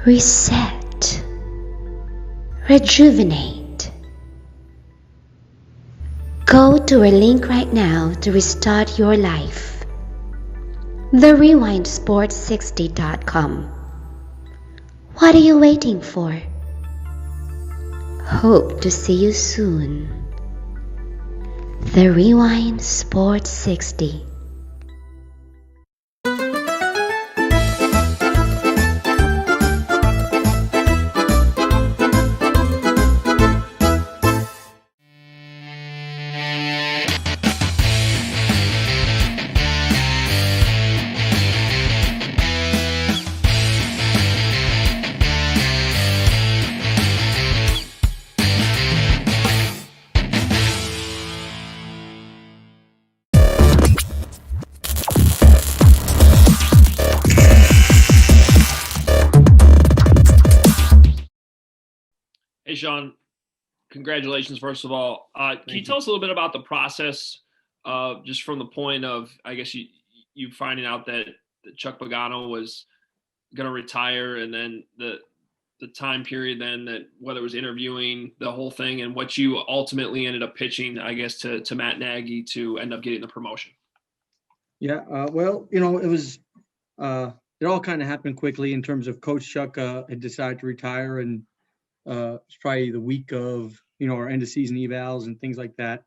reset, rejuvenate. Go to our link right now to restart your life. TheRewindSports60.com. What are you waiting for? Hope to see you soon. The Rewind Sports 60. Hey, Sean, congratulations, first of all. Can you tell us a little bit about the process, just from the point of, I guess, you finding out that Chuck Pagano was going to retire, and then the time period then that whether it was interviewing, the whole thing, and what you ultimately ended up pitching, I guess, to Matt Nagy to end up getting the promotion? Yeah, well, it was it all kind of happened quickly in terms of Coach Chuck had decided to retire, and it's probably the week of our end of season evals and things like that,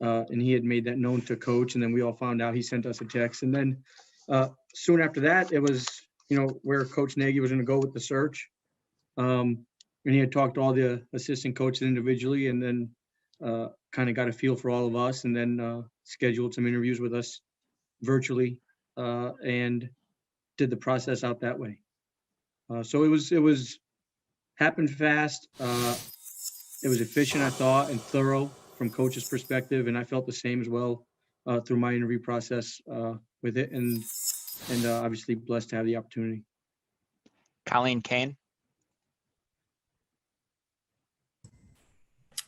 and he had made that known to Coach, and then we all found out. He sent us a text, and then soon after that, it was where Coach Nagy was going to go with the search, and he had talked to all the assistant coaches individually, and then kind of got a feel for all of us, and then scheduled some interviews with us virtually, and did the process out that way. So it was happened fast. It was efficient, I thought, and thorough from Coach's perspective, and I felt the same as well through my interview process with it, and obviously blessed to have the opportunity. Colleen Kane.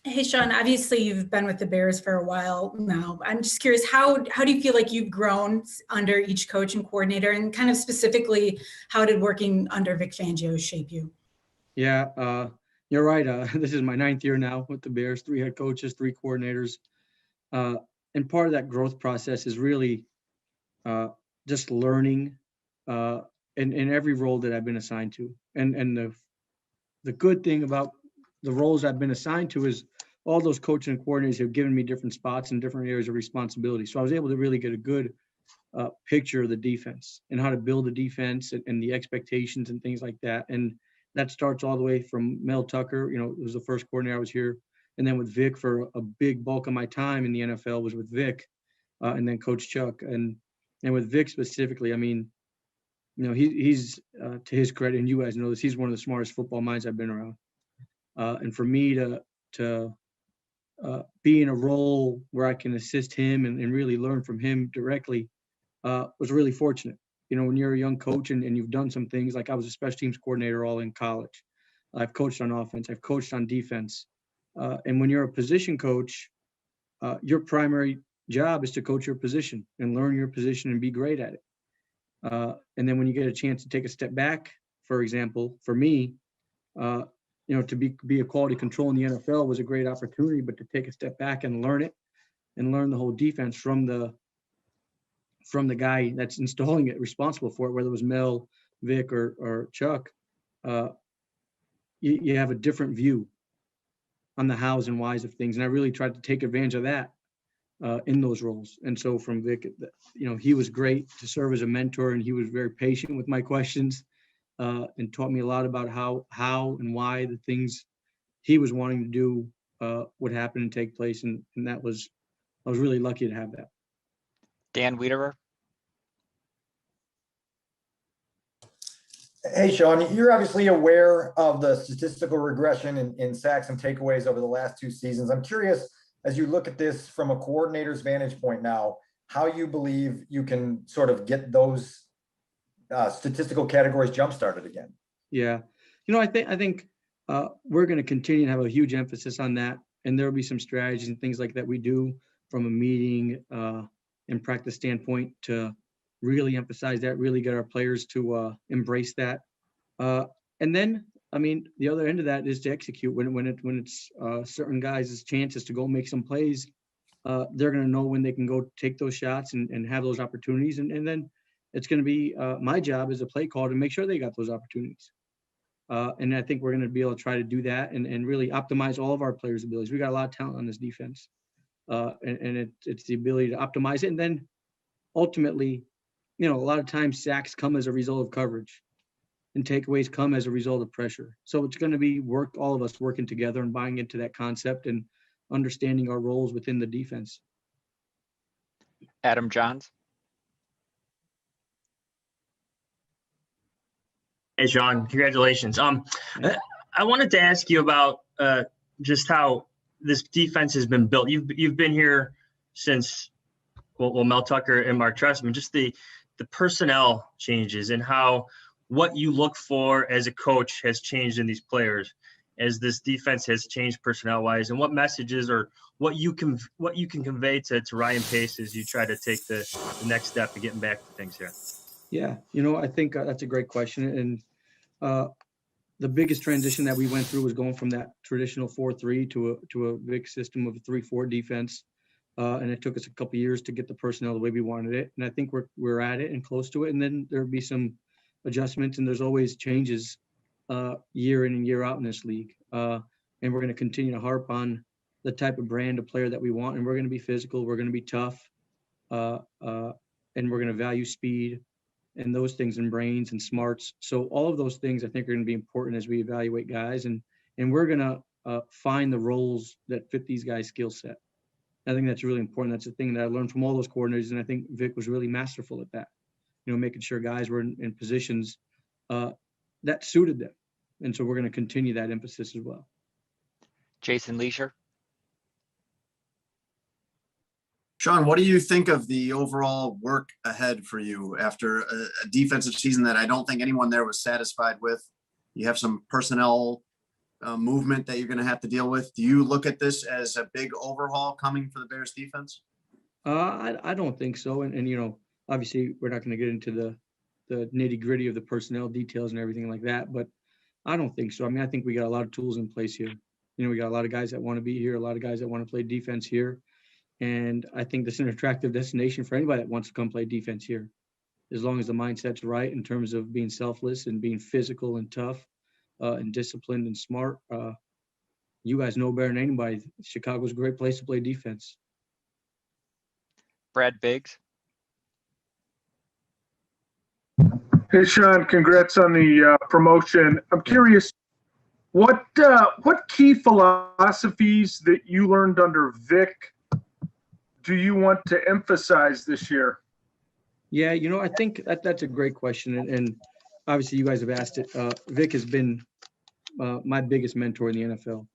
Hey, Sean, obviously you've been with the Bears for a while now. I'm just curious, how do you feel like you've grown under each coach and coordinator, and kind of specifically, how did working under Vic Fangio shape you? Yeah, you're right. This is my 9th year now with the Bears, 3 head coaches, 3 coordinators. And part of that growth process is really just learning in every role that I've been assigned to. And the good thing about the roles I've been assigned to is all those coaches and coordinators have given me different spots and different areas of responsibility. So I was able to really get a good picture of the defense and how to build a defense and the expectations and things like that. And that starts all the way from Mel Tucker, it was the first coordinator I was here. And then with Vic for a big bulk of my time in the NFL was with Vic, and then Coach Chuck. And with Vic specifically, I mean, he's to his credit, and you guys know this, he's one of the smartest football minds I've been around. And for me to be in a role where I can assist him and really learn from him directly was really fortunate. When you're a young coach and you've done some things, like I was a special teams coordinator all in college. I've coached on offense. I've coached on defense. And when you're a position coach, your primary job is to coach your position and learn your position and be great at it. And then when you get a chance to take a step back, for example, for me, to be a quality control in the NFL was a great opportunity, but to take a step back and learn it and learn the whole defense from the guy that's installing it, responsible for it, whether it was Mel, Vic, or Chuck, you have a different view on the hows and whys of things. And I really tried to take advantage of that in those roles. And so from Vic, he was great to serve as a mentor, and he was very patient with my questions and taught me a lot about how and why the things he was wanting to do would happen and take place. And I was really lucky to have that. Dan Wiederer. Hey, Sean, you're obviously aware of the statistical regression in sacks and takeaways over the last 2 seasons. I'm curious, as you look at this from a coordinator's vantage point now, how you believe you can sort of get those statistical categories jump-started again. Yeah. I think we're going to continue to have a huge emphasis on that. And there'll be some strategies and things like that we do from a meeting and practice standpoint to really emphasize that, really get our players to embrace that. And then, I mean, the other end of that is to execute when it's certain guys' chances to go make some plays. They're going to know when they can go take those shots and have those opportunities. And then it's going to be my job as a play caller to make sure they got those opportunities. And I think we're going to be able to try to do that and really optimize all of our players' abilities. We got a lot of talent on this defense. And it's the ability to optimize it. And then ultimately, a lot of times sacks come as a result of coverage and takeaways come as a result of pressure. So it's going to be all of us working together and buying into that concept and understanding our roles within the defense. Adam Johns. Hey, Sean, congratulations. I wanted to ask you about just how this defense has been built. You've been here since, well, Mel Tucker and Mark Trestman, just the personnel changes and how what you look for as a coach has changed in these players as this defense has changed personnel wise, and what messages or what you can convey to Ryan Pace as you try to take the next step of getting back to things here. Yeah, I think that's a great question. And the biggest transition that we went through was going from that traditional 4-3 to a big system of a 3-4 defense. And it took us a couple of years to get the personnel the way we wanted it. And I think we're at it and close to it. And then there'll be some adjustments, and there's always changes year in and year out in this league. And we're going to continue to harp on the type of brand of player that we want. And we're going to be physical. We're going to be tough. And we're going to value speed and those things, and brains and smarts. So all of those things I think are going to be important as we evaluate guys. And we're going to find the roles that fit these guys' skill set. I think that's really important. That's the thing that I learned from all those coordinators. And I think Vic was really masterful at that, making sure guys were in positions that suited them. And so we're going to continue that emphasis as well. Jason Leisure. Sean, what do you think of the overall work ahead for you after a defensive season that I don't think anyone there was satisfied with? You have some personnel movement that you're going to have to deal with. Do you look at this as a big overhaul coming for the Bears defense? I don't think so. And obviously we're not going to get into the nitty gritty of the personnel details and everything like that, but I don't think so. I mean, I think we got a lot of tools in place here. We got a lot of guys that want to be here, a lot of guys that want to play defense here. And I think this is an attractive destination for anybody that wants to come play defense here, as long as the mindset's right in terms of being selfless and being physical and tough and disciplined and smart. You guys know better than anybody, Chicago's a great place to play defense. Brad Biggs. Hey, Sean, congrats on the promotion. I'm curious, what key philosophies that you learned under Vic do you want to emphasize this year? Yeah, I think that's a great question. And obviously you guys have asked it. Vic has been my biggest mentor in the NFL.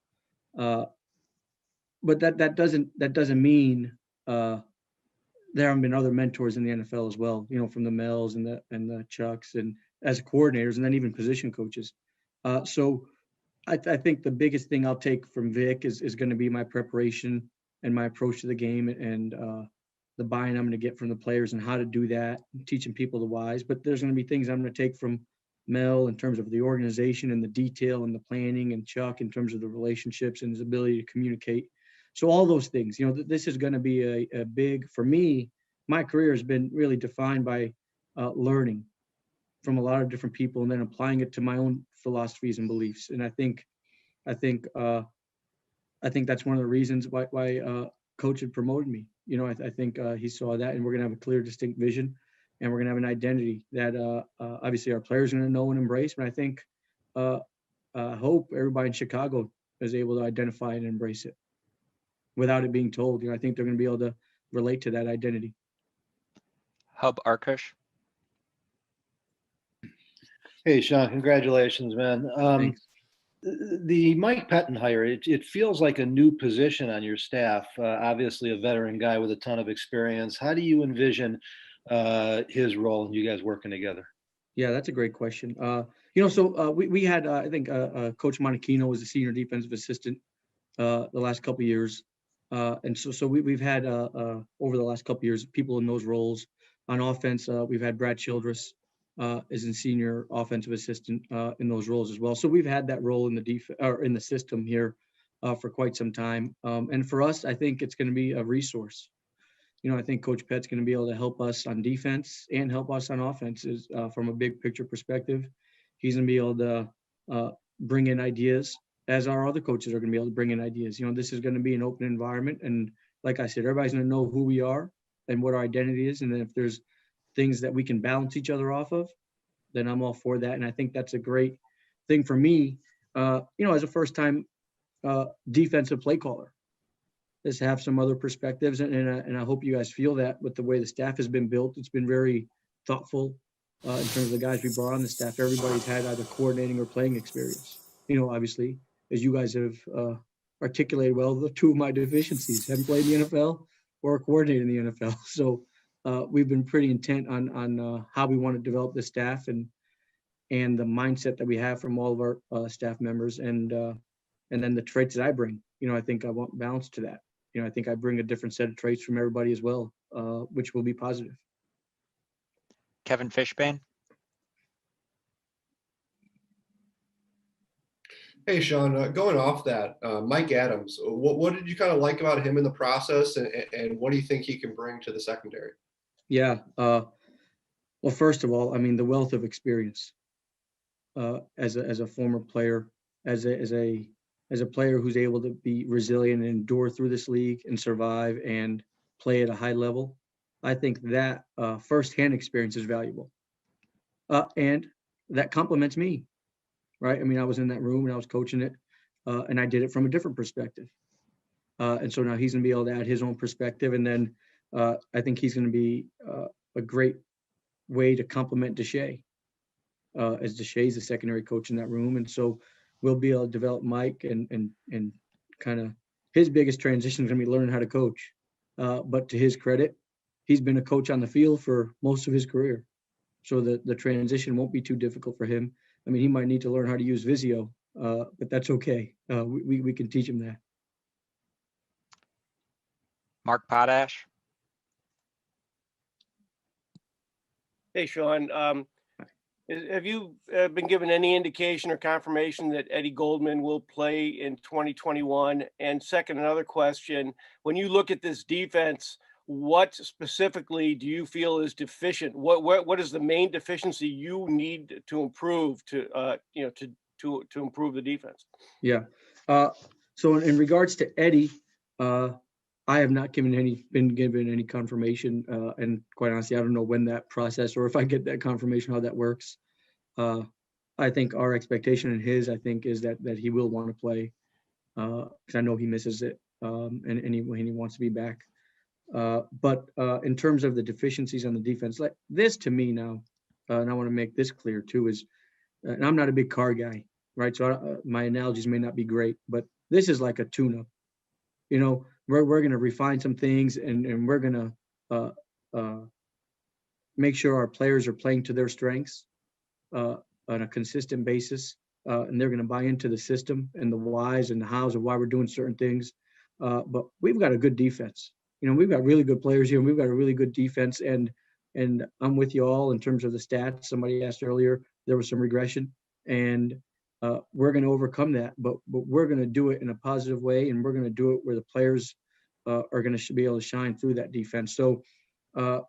But that doesn't mean there haven't been other mentors in the NFL as well, from the Mels and the Chucks and as coordinators, and then even position coaches. So I think the biggest thing I'll take from Vic is going to be my preparation and my approach to the game, and the buy-in I'm going to get from the players and how to do that, teaching people the whys. But there's going to be things I'm going to take from Mel in terms of the organization and the detail and the planning, and Chuck in terms of the relationships and his ability to communicate. So all those things, this is going to be a big, for me, my career has been really defined by learning from a lot of different people and then applying it to my own philosophies and beliefs. And I think that's one of the reasons why Coach had promoted me. I think he saw that, and we're going to have a clear, distinct vision, and we're going to have an identity that obviously our players are going to know and embrace. But I think, hope everybody in Chicago is able to identify and embrace it without it being told. I think they're going to be able to relate to that identity. Hub Arkush. Hey, Sean, congratulations, man. Thanks. The Mike Pettin hire, it feels like a new position on your staff. Obviously a veteran guy with a ton of experience. How do you envision his role and you guys working together? Yeah, that's a great question. We had, I think Coach Monachino was the senior defensive assistant the last couple of years. And so we've had over the last couple of years, people in those roles. On offense, we've had Brad Childress is a senior offensive assistant in those roles as well. So we've had that role in the in the system here for quite some time. And for us, I think it's going to be a resource. I think Coach Pett's going to be able to help us on defense and help us on offenses from a big picture perspective. He's going to be able to bring in ideas, as our other coaches are going to be able to bring in ideas. This is going to be an open environment. And like I said, everybody's going to know who we are and what our identity is. And then if there's things that we can balance each other off of, then I'm all for that. And I think that's a great thing for me, as a first time defensive play caller, is to have some other perspectives. And I hope you guys feel that with the way the staff has been built. It's been very thoughtful in terms of the guys we brought on the staff. Everybody's had either coordinating or playing experience. Obviously, as you guys have articulated well, the two of my deficiencies: haven't played in the NFL or coordinated in the NFL. So we've been pretty intent on how we want to develop the staff and the mindset that we have from all of our staff members, and then the traits that I bring. I think I want balance to that. I think I bring a different set of traits from everybody as well, which will be positive. Kevin Fishbane. Hey, Sean, going off that, Mike Adams, what did you kind of like about him in the process, and what do you think he can bring to the secondary? Yeah. Well, first of all, I mean, the wealth of experience as a former player, as a player who's able to be resilient and endure through this league and survive and play at a high level. I think that firsthand experience is valuable. And that complements me, right? I mean, I was in that room and I was coaching it, and I did it from a different perspective. And so now he's going to be able to add his own perspective. And then I think he's going to be a great way to complement Deshae, as Deshae's the secondary coach in that room. And so we'll be able to develop Mike and kind of his biggest transition is going to be learning how to coach. But to his credit, he's been a coach on the field for most of his career. So the transition won't be too difficult for him. I mean, he might need to learn how to use Visio, but that's okay. We can teach him that. Mark Potash. Hey, Sean. Have you been given any indication or confirmation that Eddie Goldman will play in 2021? And second, another question, when you look at this defense, what specifically do you feel is deficient? What is the main deficiency you need to improve to improve the defense? Yeah. So in regards to Eddie, I have not been given any confirmation, and quite honestly, I don't know when that process, or if I get that confirmation, how that works. I think our expectation and his, I think, is that he will want to play, because I know he misses it, and he wants to be back. But in terms of the deficiencies on the defense, like this to me now, and I want to make this clear too, is, and I'm not a big car guy, right? So my analogies may not be great, but this is like a tune-up. We're going to refine some things, and we're going to make sure our players are playing to their strengths on a consistent basis, and they're going to buy into the system and the whys and the hows of why we're doing certain things. But we've got a good defense. We've got really good players here, and we've got a really good defense. And I'm with you all in terms of the stats. Somebody asked earlier, there was some regression, and we're going to overcome that, but we're going to do it in a positive way, and we're going to do it where the players are going to be able to shine through that defense. So, I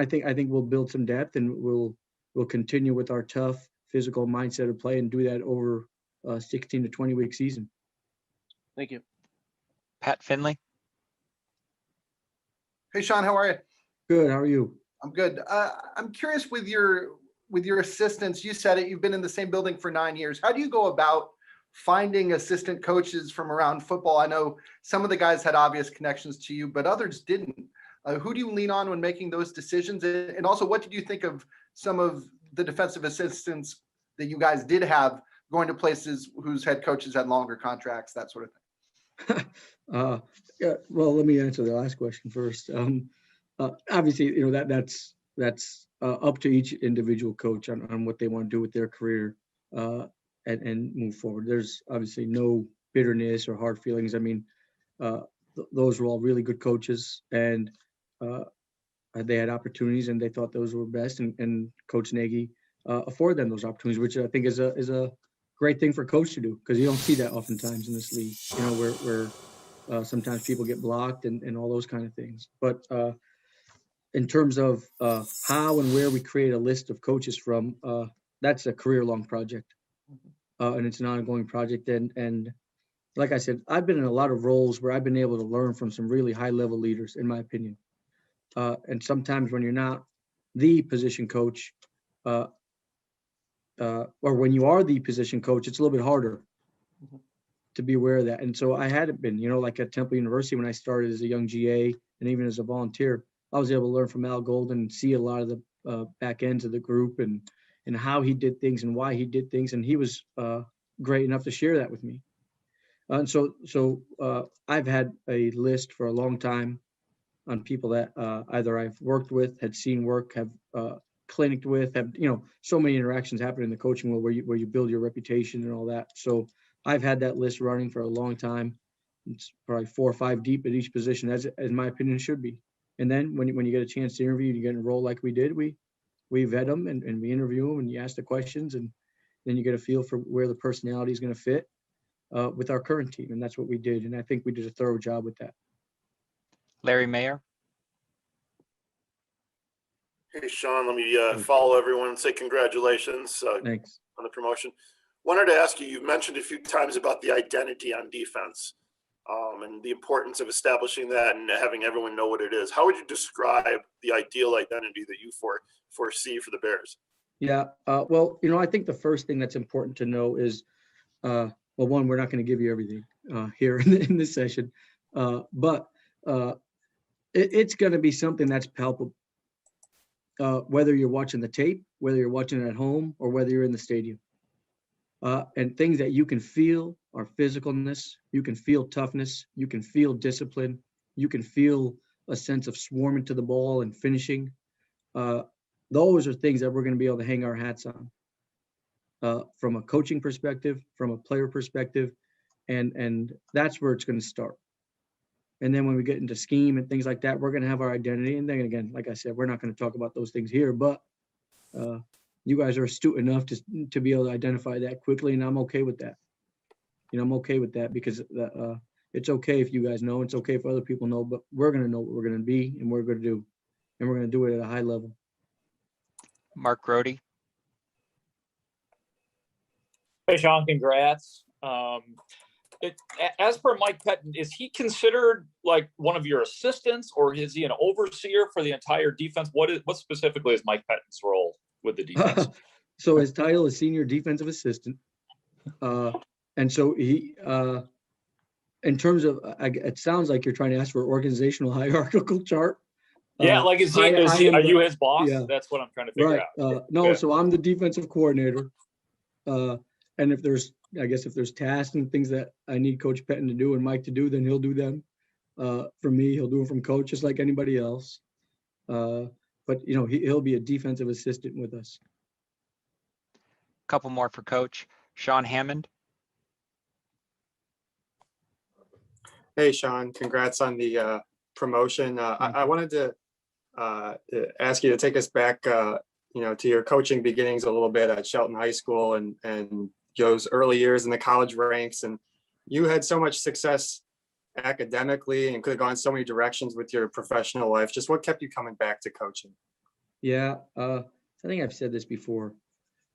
think we'll build some depth, and we'll continue with our tough physical mindset of play and do that over a 16 to 20 week season. Thank you. Pat Finley. Hey, Sean, how are you? Good. How are you? I'm good. I'm curious with your assistants. You said it. You've been in the same building for 9 years. How do you go about finding assistant coaches from around football? I know some of the guys had obvious connections to you, but others didn't. Who do you lean on when making those decisions? And also, what did you think of some of the defensive assistants that you guys did have going to places whose head coaches had longer contracts, that sort of thing? Yeah, well, let me answer the last question first. Obviously, that's up to each individual coach on what they want to do with their career and move forward. There's obviously no bitterness or hard feelings. I mean, those were all really good coaches, and they had opportunities, and they thought those were best. And Coach Nagy afford them those opportunities, which I think is a great thing for a coach to do, because you don't see that oftentimes in this league, where sometimes people get blocked and all those kind of things. But in terms of how and where we create a list of coaches from, that's a career-long project, and it's an ongoing project. And like I said, I've been in a lot of roles where I've been able to learn from some really high-level leaders, in my opinion. And sometimes when you're not the position coach, or when you are the position coach, it's a little bit harder to be aware of that. And so I hadn't been, like at Temple University when I started as a young GA and even as a volunteer, I was able to learn from Al Golden and see a lot of the back ends of the group and how he did things and why he did things. And he was great enough to share that with me. And so I've had a list for a long time on people that either I've worked with, had seen work, have clinicked with, have, so many interactions happen in the coaching world where you build your reputation and all that. So I've had that list running for a long time. It's probably 4 or 5 deep at each position, as in my opinion, should be. And then when you get a chance to interview, you get enrolled like we did, we vet them and we interview them and you ask the questions, and then you get a feel for where the personality is going to fit with our current team. And that's what we did. And I think we did a thorough job with that. Larry Mayer. Hey, Sean, let me follow everyone and say congratulations Thanks. On the promotion. Wanted to ask you, you've mentioned a few times about the identity on defense and the importance of establishing that and having everyone know what it is. How would you describe the ideal identity that you foresee for the Bears? Yeah, well, I think the first thing that's important to know is, well, one, we're not going to give you everything here in this session, but it's going to be something that's palpable. Whether you're watching the tape, whether you're watching it at home, or whether you're in the stadium. And things that you can feel are physicalness, you can feel toughness, you can feel discipline, you can feel a sense of swarming to the ball and finishing. Those are things that we're going to be able to hang our hats on from a coaching perspective, from a player perspective, and that's where it's going to start. And then when we get into scheme and things like that, we're going to have our identity. And then again, like I said, we're not going to talk about those things here, but you guys are astute enough to be able to identify that quickly. And I'm okay with that. I'm okay with that because it's okay if you guys know, it's okay if other people know, but we're going to know what we're going to be and what we're going to do. And we're going to do it at a high level. Mark Grody. Hey, Sean, congrats. As per Mike Pettin, is he considered like one of your assistants, or is he an overseer for the entire defense? What specifically is Mike Pettin's role with the defense? So his title is senior defensive assistant. And so he, in terms of, it sounds like you're trying to ask for an organizational hierarchical chart. Yeah, like are you his boss? Yeah. That's what I'm trying to figure out. No, yeah. So I'm the defensive coordinator. And if there's tasks and things that I need Coach Pettin to do and Mike to do, then he'll do them. From me, he'll do them from Coach, just like anybody else. But he'll be a defensive assistant with us. Couple more for Coach. Sean Hammond. Hey, Sean, congrats on the promotion. I wanted to ask you to take us back, to your coaching beginnings a little bit at Shelton High School and those early years in the college ranks. And you had so much success academically and could have gone so many directions with your professional life. Just what kept you coming back to coaching? Yeah, I think I've said this before.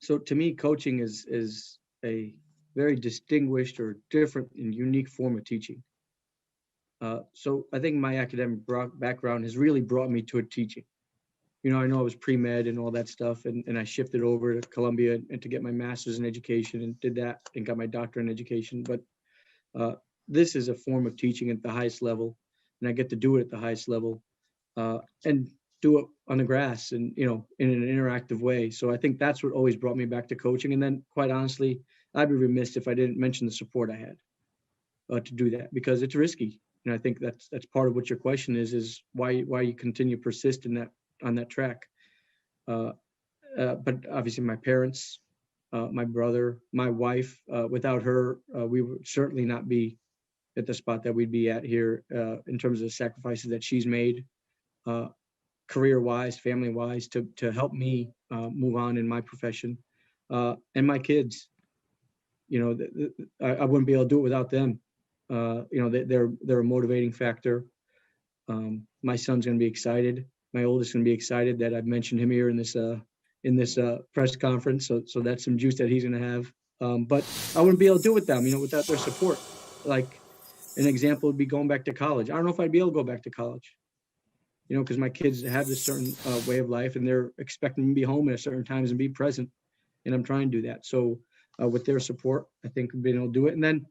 So to me, coaching is a very distinguished or different and unique form of teaching. So I think my academic background has really brought me to teaching. I know I was pre-med and all that stuff, and I shifted over to Columbia and to get my master's in education and did that and got my doctorate in education. But this is a form of teaching at the highest level, and I get to do it at the highest level and do it on the grass and, in an interactive way. So I think that's what always brought me back to coaching. And then quite honestly, I'd be remiss if I didn't mention the support I had to do that, because it's risky. And I think that's part of what your question is why you continue to persist on that track. But obviously my parents, my brother, my wife, without her, we would certainly not be at the spot that we'd be at here in terms of the sacrifices that she's made. career-wise, family-wise, to help me move on in my profession. And my kids, I wouldn't be able to do it without them. They're a motivating factor. My son's going to be excited. My oldest going to be excited that I've mentioned him here in this press conference. So that's some juice that he's going to have. But I wouldn't be able to do it with them, without their support. Like an example would be going back to college. I don't know if I'd be able to go back to college, because my kids have this certain way of life and they're expecting me to be home at certain times and be present. And I'm trying to do that. So with their support, I think we've been able to do it. And then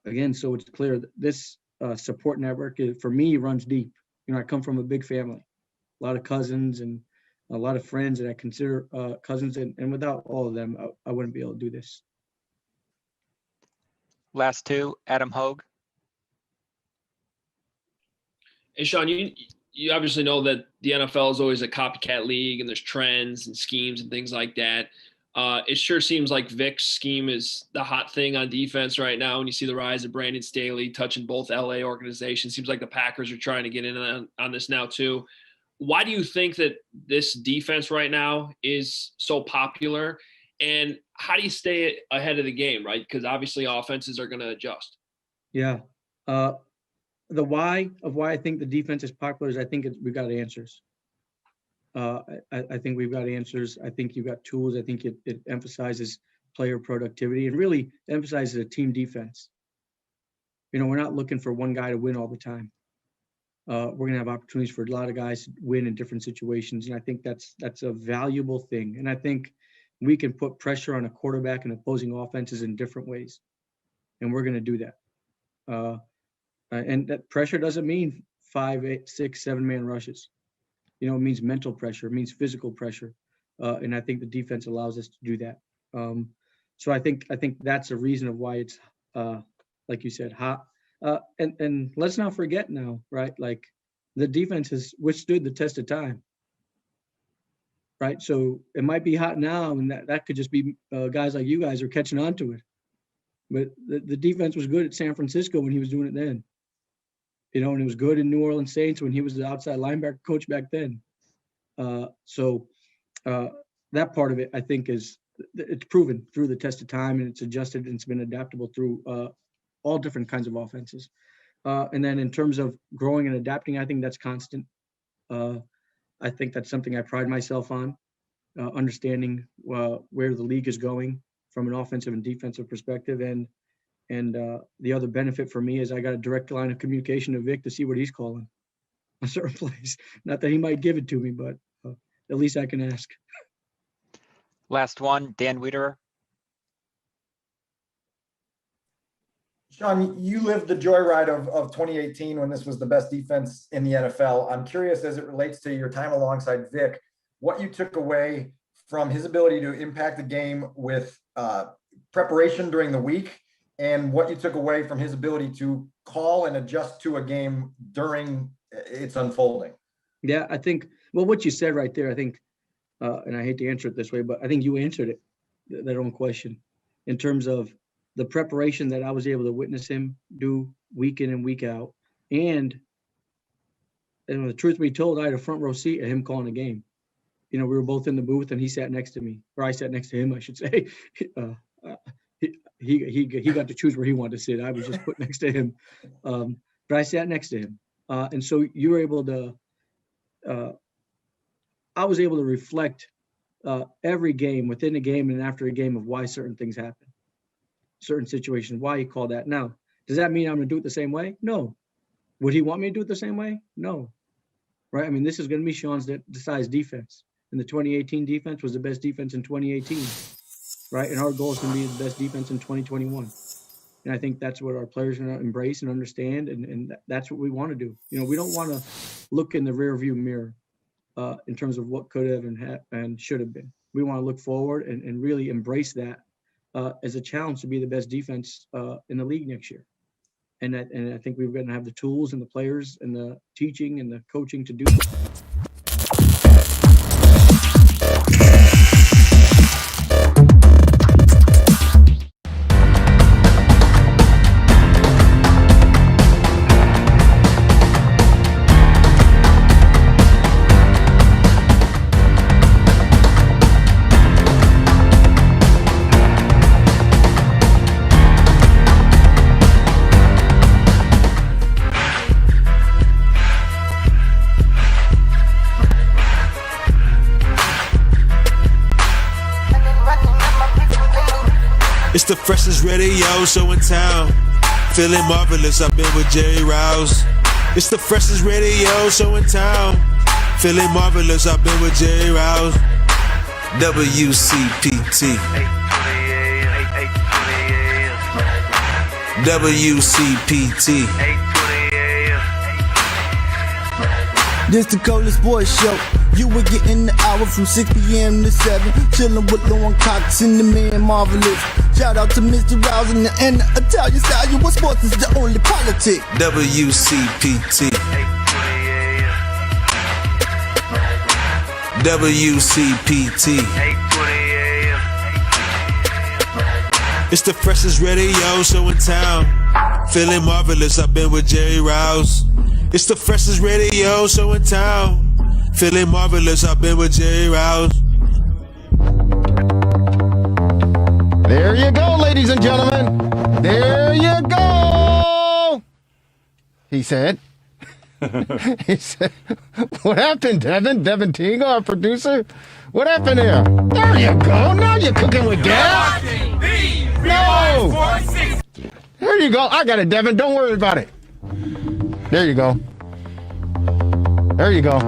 again, so it's clear that this support network for me runs deep. I come from a big family, a lot of cousins and a lot of friends that I consider cousins. And without all of them, I wouldn't be able to do this. Last two, Adam Hogue. Hey, Sean, you obviously know that the NFL is always a copycat league and there's trends and schemes and things like that. It sure seems like Vic's scheme is the hot thing on defense right now. And you see the rise of Brandon Staley touching both LA organizations. Seems like the Packers are trying to get in on this now too. Why do you think that this defense right now is so popular? And how do you stay ahead of the game, right? Because obviously offenses are going to adjust. Yeah. The why I think the defense is popular is I think we've got answers. I think we've got answers. I think you've got tools. I think it emphasizes player productivity and really emphasizes a team defense. We're not looking for one guy to win all the time. We're going to have opportunities for a lot of guys to win in different situations. And I think that's a valuable thing. And I think we can put pressure on a quarterback and opposing offenses in different ways. And we're going to do that. And that pressure doesn't mean 5, 8, 6, 7-man rushes. It means mental pressure, it means physical pressure. And I think the defense allows us to do that. So I think that's a reason of why it's, like you said, hot. And let's not forget now, right? Like the defense has withstood the test of time. Right. So it might be hot now, and that could just be guys like you guys are catching on to it. But the defense was good at San Francisco when he was doing it then. And it was good in New Orleans Saints when he was the outside linebacker coach back then. So that part of it, I think, it's proven through the test of time, and it's adjusted and it's been adaptable through all different kinds of offenses. And then in terms of growing and adapting, I think that's constant. I think that's something I pride myself on, understanding where the league is going from an offensive and defensive perspective. And the other benefit for me is I got a direct line of communication to Vic to see what he's calling a certain place. Not that he might give it to me, but at least I can ask. Last one, Dan Wiederer. Sean, you lived the joyride of 2018 when this was the best defense in the NFL. I'm curious, as it relates to your time alongside Vic, what you took away from his ability to impact the game with preparation during the week, and what you took away from his ability to call and adjust to a game during its unfolding. Yeah, I think, well, what you said right there, I think, and I hate to answer it this way, but I think you answered it, that own question, in terms of the preparation that I was able to witness him do week in and week out. And the truth be told, I had a front row seat at him calling a game. We were both in the booth and he sat next to me, or I sat next to him, I should say. He got to choose where he wanted to sit. I was just put next to him. But I sat next to him. And so you were able to, I was able to reflect every game, within a game and after a game, of why certain things happen. Certain situations, why he called that. Now, does that mean I'm going to do it the same way? No. Would he want me to do it the same way? No. Right? I mean, this is going to be Sean's decides defense. And the 2018 defense was the best defense in 2018. Right? And our goal is going to be the best defense in 2021. And I think that's what our players are going to embrace and understand. And that's what we want to do. We don't want to look in the rear view mirror in terms of what could have and should have been. We want to look forward and really embrace that as a challenge to be the best defense in the league next year. And I think we're going to have the tools and the players and the teaching and the coaching to do that. It's the freshest radio show in town. Feeling marvelous, I've been with Jerry Rouse. It's the freshest radio show in town. Feeling marvelous, I've been with Jerry Rouse. WCPT. WCPT. This the coldest boys show. You were getting the hour from 6 p.m. to 7. Chillin' with Lauren Cox and the man Marvelous. Shout out to Mr. Rouse and the Italian style. You what sports is the only politic. WCPT. WCPT. It's the freshest radio show in town. Feeling marvelous, I've been with Jerry Rouse. It's the freshest radio show in town. Feeling marvelous, I've been with Jerry Rouse. There you go, ladies and gentlemen. There you go. He said. He said, what happened, Devin? Devin Tingle, our producer? What happened there? There you go. Now you're cooking with gas. No. There you go. I got it, Devin. Don't worry about it. There you go. There you go.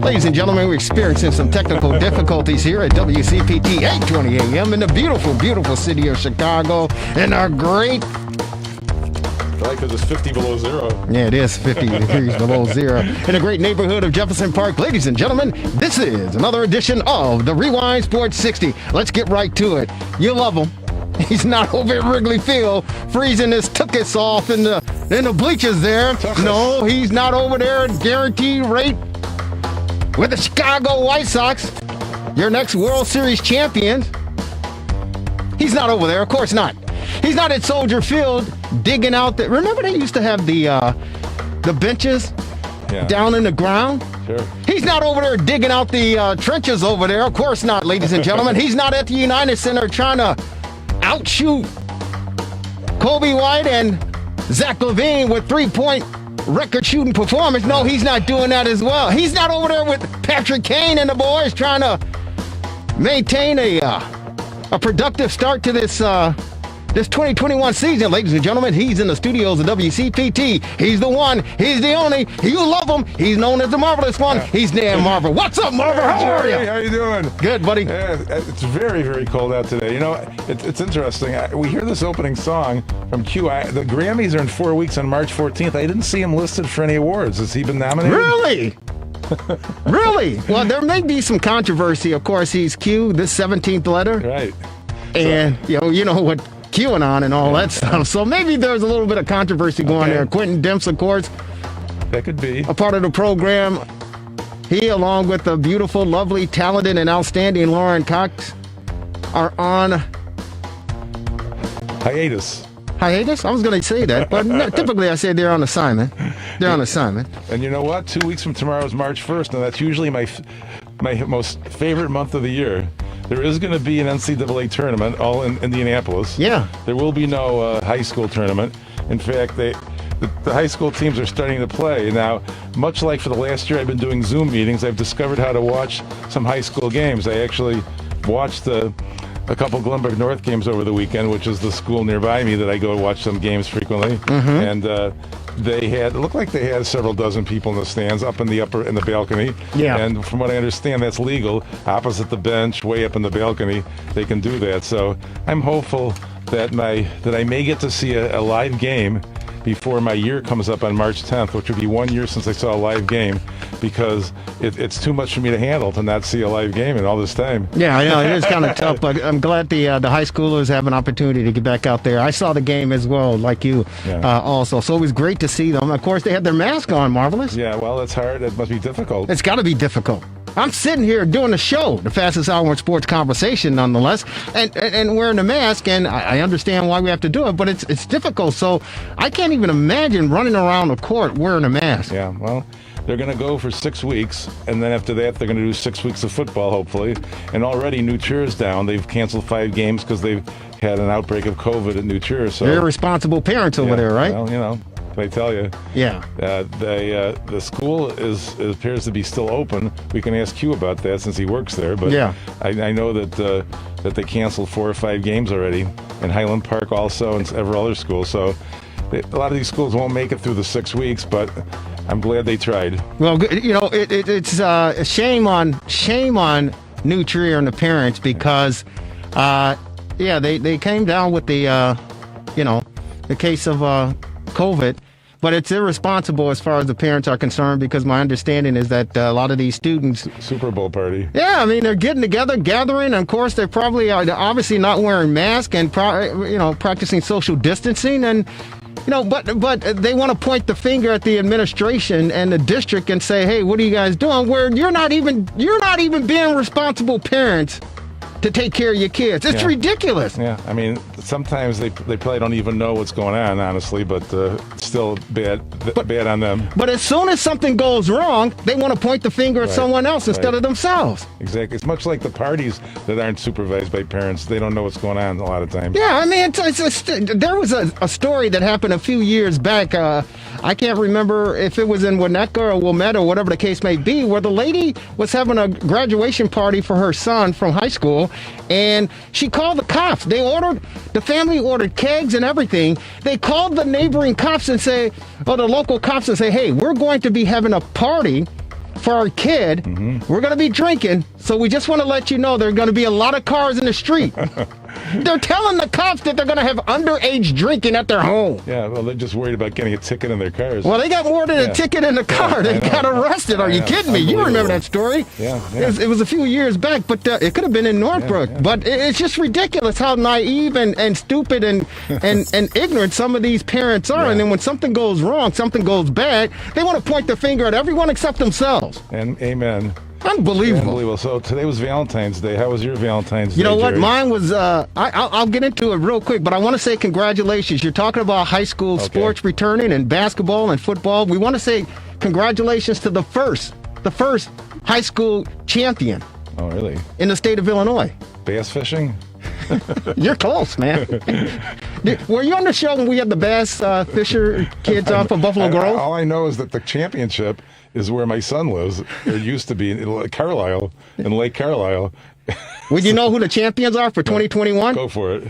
Ladies and gentlemen, we're experiencing some technical difficulties here at WCPT 820 AM in the beautiful, beautiful city of Chicago. And our great... Right, because it's 50 below zero. Yeah, it is 50 degrees below zero. In the great neighborhood of Jefferson Park. Ladies and gentlemen, this is another edition of the Rewind Sports 60. Let's get right to it. You love him. He's not over at Wrigley Field freezing his tuchus off in the bleachers there. No, he's not over there at guaranteed rate with the Chicago White Sox, your next World Series champions. He's not over there, of course not. He's not at Soldier Field digging out the... Remember they used to have the benches down in the ground? Sure. He's not over there digging out the trenches over there. Of course not, ladies and gentlemen. He's not at the United Center trying to outshoot Kobe White and Zach LaVine with three-point record-shooting performance. No, he's not doing that as well. He's not over there with Patrick Kane and the boys trying to maintain a productive start to this 2021 season, ladies and gentlemen. He's in the studios of WCPT. He's the one. He's the only. You love him. He's known as the Marvelous One. He's Dan Marvel. What's up, Marvel? How are you? Hey, how you doing? Good, buddy. Yeah, it's very, very cold out today. You know, it's interesting. We hear this opening song from Q. The Grammys are in 4 weeks on March 14th. I didn't see him listed for any awards. Has he been nominated? Really? Really? Well, there may be some controversy. Of course, he's Q, this 17th letter. Right. And, you know what QAnon and all that stuff. So maybe there's a little bit of controversy going there. Quentin Demps, of course. That could be. A part of the program. He, along with the beautiful, lovely, talented, and outstanding Lauren Cox, are on... hiatus. Hiatus? I was going to say that, but typically I say they're on assignment. They're on assignment. And you know what? 2 weeks from tomorrow is March 1st, and that's usually my most favorite month of the year. There is going to be an NCAA tournament, all in Indianapolis. Yeah. There will be no high school tournament. In fact, the high school teams are starting to play. Now, much like for the last year I've been doing Zoom meetings, I've discovered how to watch some high school games. I actually watched a couple Glenbrook North games over the weekend, which is the school nearby me that I go watch some games frequently. Mm-hmm. And it looked like they had several dozen people in the stands in the balcony. Yeah. And from what I understand, that's legal. Opposite the bench, way up in the balcony, they can do that. So I'm hopeful that I may get to see a live game before my year comes up on March 10th, which would be 1 year since I saw a live game, because it's too much for me to handle to not see a live game in all this time. Yeah, I know, it is kind of tough, but I'm glad the high schoolers have an opportunity to get back out there. I saw the game as well, like you, also. So it was great to see them. Of course, they had their mask on, Marvelous. Yeah, well, it's hard. It must be difficult. It's got to be difficult. I'm sitting here doing the show, the fastest hour in sports conversation, nonetheless, and wearing a mask, and I understand why we have to do it, but it's difficult. So I can't even imagine running around the court wearing a mask. Yeah, well, they're going to go for 6 weeks, and then after that, they're going to do 6 weeks of football, hopefully. And already New Trier's down. They've canceled 5 games because they've had an outbreak of COVID at New Trier. So they're responsible parents over there, right? Well, you know. I tell you, the school appears to be still open. We can ask Q about that since he works there. But I know that that they canceled 4 or 5 games already, and Highland Park also, and several other schools. So a lot of these schools won't make it through the 6 weeks, but I'm glad they tried. Well, you know, it's a shame on New Trier and the parents because, they came down with the case of COVID. But it's irresponsible as far as the parents are concerned because my understanding is that a lot of these students... Super Bowl party. Yeah, I mean, they're getting together, gathering, and of course, they're obviously not wearing masks and, practicing social distancing. And, but they want to point the finger at the administration and the district and say, hey, what are you guys doing? Where you're not even being responsible parents to take care of your kids. It's ridiculous. Yeah, I mean, sometimes they probably don't even know what's going on, honestly, but still bad on them. But as soon as something goes wrong, they want to point the finger at someone else instead of themselves. Exactly. It's much like the parties that aren't supervised by parents. They don't know what's going on a lot of times. Yeah, I mean, there was a story that happened a few years back. I can't remember if it was in Winnetka or Wilmette or whatever the case may be, where the lady was having a graduation party for her son from high school, and she called the cops. The family ordered kegs and everything. They called the neighboring cops and the local cops and say, hey, we're going to be having a party for our kid. Mm-hmm. We're going to be drinking, so we just want to let you know there are going to be a lot of cars in the street. They're telling the cops that they're going to have underage drinking at their home. Yeah, well, they're just worried about getting a ticket in their cars. Well, they got more than a ticket in the car. They got arrested. Are you kidding me? You remember that story? Yeah. It was a few years back, but it could have been in Northbrook. Yeah. But it's just ridiculous how naive and stupid and ignorant some of these parents are. Yeah. And then when something goes wrong, something goes bad, they want to point the finger at everyone except themselves. And amen. Unbelievable. So today was Valentine's Day. How was your Valentine's Day? You know what? Jerry? Mine was, I'll get into it real quick, but I want to say congratulations. You're talking about high school sports returning and basketball and football. We want to say congratulations to the first high school champion. Oh, really? In the state of Illinois. Bass fishing? You're close, man. Were you on the show when we had the bass fisher kids on from Buffalo Grove? All I know is that the championship is where my son lives. It used to be in Carlisle, in Lake Carlisle. Would you know who the champions are for 2021? Go for it.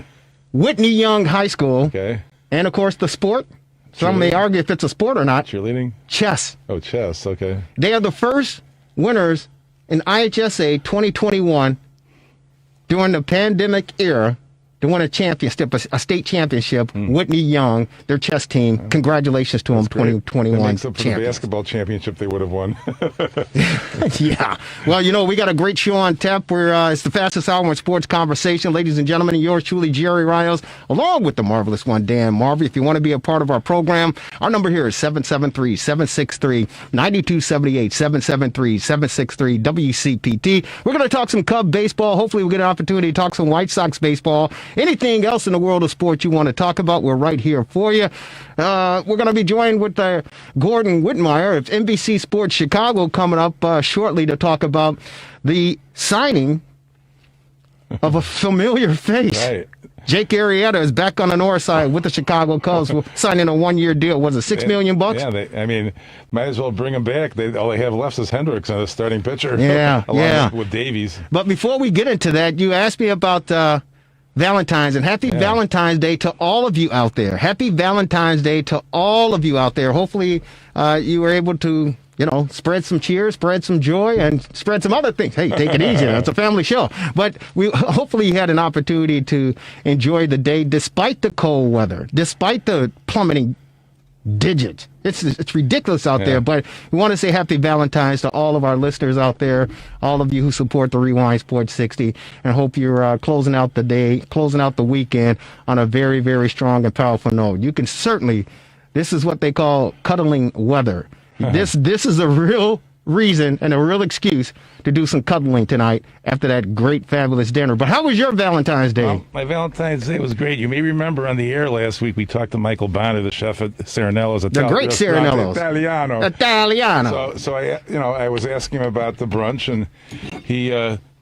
Whitney Young High School. Okay. And, of course, the sport. Some may argue if it's a sport or not. Cheerleading? Chess. Oh, chess. Okay. They are the first winners in IHSA 2021 during the pandemic era to win a championship, a state championship. Whitney Young, their chess team. Congratulations to them, 2021 that makes up for the basketball championship they would have won. Yeah. Well, we got a great show on tap. It's the fastest hour in sports conversation. Ladies and gentlemen, yours truly, Jerry Riles, along with the marvelous one, Dan Marvey. If you want to be a part of our program, our number here is 773-763-9278, 773-763 WCPT. We're going to talk some Cub baseball. Hopefully we'll get an opportunity to talk some White Sox baseball. Anything else in the world of sports you want to talk about, we're right here for you. We're going to be joined with Gordon Whitmire of NBC Sports Chicago coming up shortly to talk about the signing of a familiar face. Right. Jake Arrieta is back on the north side with the Chicago Cubs, signing a one-year deal. Was it $6 million? Yeah, might as well bring him back. All they have left is Hendricks on the starting pitcher. Yeah, along with Davies. But before we get into that, you asked me about Valentine's, and happy Valentine's Day to all of you out there. Happy Valentine's Day to all of you out there. Hopefully you were able to, spread some cheer, spread some joy, and spread some other things. Hey, take it easy. It's a family show. But hopefully you had an opportunity to enjoy the day despite the cold weather, despite the plummeting digits. It's ridiculous out there, but we want to say happy Valentine's to all of our listeners out there, all of you who support the Rewind Sports 60, and hope you're closing out the day, closing out the weekend on a very, very strong and powerful note. You can certainly, this is what they call cuddling weather. This is a real reason and a real excuse to do some cuddling tonight after that great, fabulous dinner. But how was your Valentine's Day? Well, my Valentine's Day was great. You may remember on the air last week we talked to Michael Bonner, the chef at Serenello's. The great Serenello's. Italiano. So I was asking him about the brunch, and he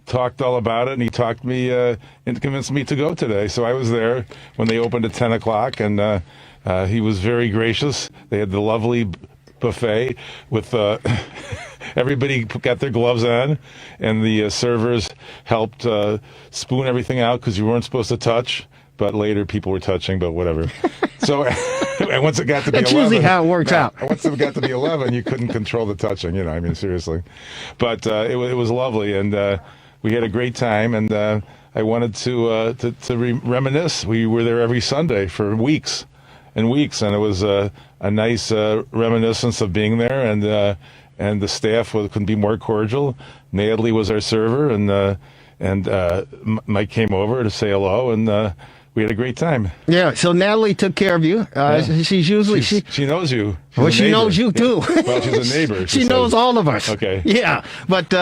talked all about it, and he talked me and convinced me to go today. So I was there when they opened at 10 o'clock, and he was very gracious. They had the lovely buffet with everybody got their gloves on, and the servers helped spoon everything out because you weren't supposed to touch. But later people were touching, but whatever. So, and once it got to be 11. That's usually how it works out. Once it got to be 11, you couldn't control the touching, I mean, seriously. But it was lovely, and we had a great time, and I wanted to reminisce. We were there every Sunday for weeks and weeks, and it was a nice reminiscence of being there, and the staff couldn't be more cordial. Natalie was our server, and Mike came over to say hello, and we had a great time. Yeah, so Natalie took care of you. She's usually she knows you. Well, she knows you too. Well, she's a neighbor. She knows all of us. Okay. Yeah, but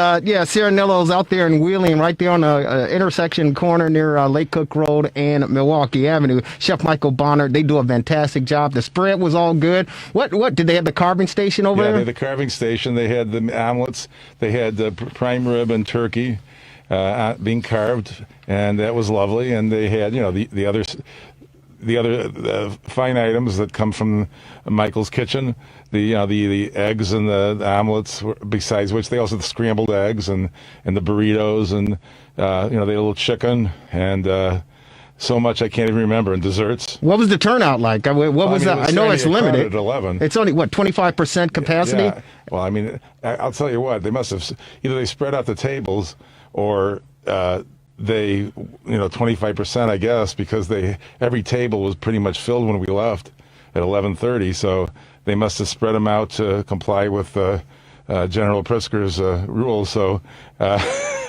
Sarah Nello's out there in Wheeling, right there on the intersection corner near Lake Cook Road and Milwaukee Avenue. Chef Michael Bonner, they do a fantastic job. The spread was all good. What did they have the carving station over there? Yeah, they had the carving station. They had the omelets. They had the prime rib and turkey being carved, and that was lovely. And they had, the other fine items that come from Michael's kitchen, the eggs and the omelets. Besides which, they also had the scrambled eggs and the burritos, and they had a little chicken and. So much I can't even remember. And desserts. What was the turnout like? What was that? I know it's limited. At 11. It's only 25% capacity. Yeah. Well, I mean, I'll tell you what. They must have either they spread out the tables or they 25%, I guess, because every table was pretty much filled when we left at 11:30. So they must have spread them out to comply with General Pritzker's rules. So.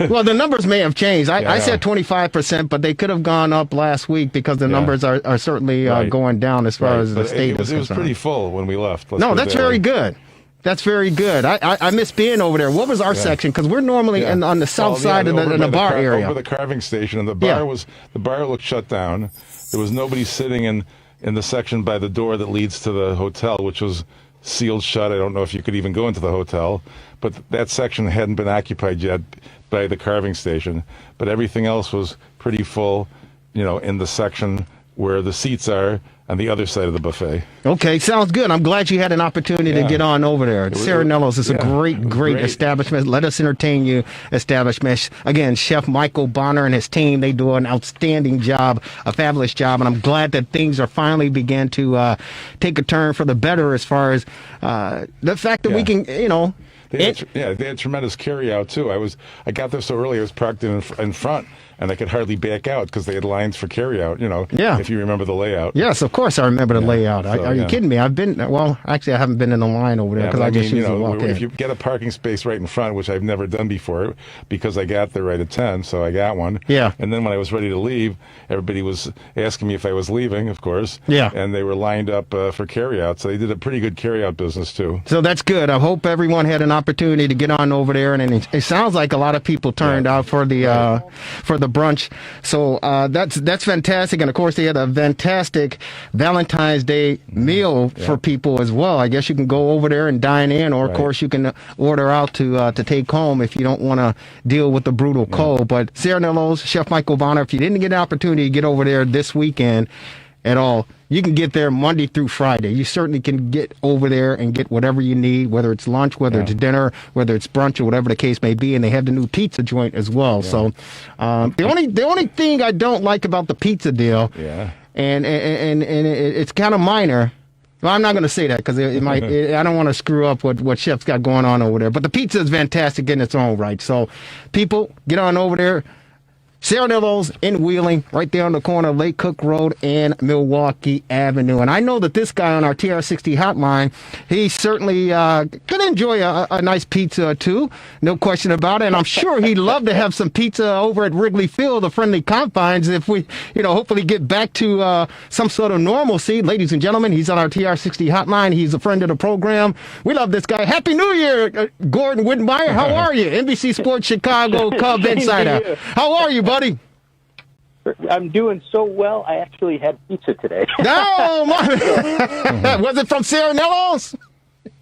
Well, the numbers may have changed. I said 25%, but they could have gone up last week because the numbers are certainly going down as far as the state is concerned. It was pretty full when we left. No, that's very good. That's very good. I miss being over there. What was our section? Because we're normally on the south side of the bar area. Over the carving station, and the bar looked shut down. There was nobody sitting in the section by the door that leads to the hotel, which was sealed shut. I don't know if you could even go into the hotel, but that section hadn't been occupied yet by the carving station. But everything else was pretty full, in the section where the seats are on the other side of the buffet. Okay, sounds good. I'm glad you had an opportunity to get on over there. Sarah Nello's is a great establishment. Let us entertain you establishment. Again, Chef Michael Bonner and his team, they do an outstanding job, a fabulous job, and I'm glad that things are finally began to take a turn for the better as far as the fact that we can, They had tremendous carry out too. I got there so early, I was parked in front, and I could hardly back out because they had lines for carry out, if you remember the layout. Yes, of course I remember the layout. Are you kidding me? I haven't been in the line over there because I just usually walk in. If you get a parking space right in front, which I've never done before because I got there right at 10, so I got one. Yeah. And then when I was ready to leave, everybody was asking me if I was leaving, of course. Yeah. And they were lined up for carry out, so they did a pretty good carry out business too. So that's good. I hope everyone had an opportunity to get on over there, and it sounds like a lot of people turned out for the brunch. So that's fantastic, and of course they had a fantastic Valentine's Day meal for people as well. I guess you can go over there and dine in, or of course you can order out to take home if you don't want to deal with the brutal cold. But Sarah Nello's, Chef Michael Bonner, if you didn't get an opportunity to get over there this weekend at all, you can get there Monday through Friday. You certainly can get over there and get whatever you need, whether it's lunch, whether it's dinner, whether it's brunch, or whatever the case may be. And they have the new pizza joint as well. So the only thing I don't like about the pizza deal, and it's kind of minor. Well, I'm not going to say that because it might. I don't want to screw up what Chef's got going on over there. But the pizza is fantastic in its own right. So people, get on over there. Sarah Nello's in Wheeling, right there on the corner of Lake Cook Road and Milwaukee Avenue. And I know that this guy on our TR60 hotline, he certainly could enjoy a nice pizza or two, no question about it. And I'm sure he'd love to have some pizza over at Wrigley Field, the friendly confines, if we, hopefully get back to some sort of normalcy. Ladies and gentlemen, he's on our TR60 hotline. He's a friend of the program. We love this guy. Happy New Year, Gordon Wittenmeyer. How are you? NBC Sports Chicago Cub Insider. How are you, buddy? I'm doing so well. I actually had pizza today. No, was it from Sarah Nello's?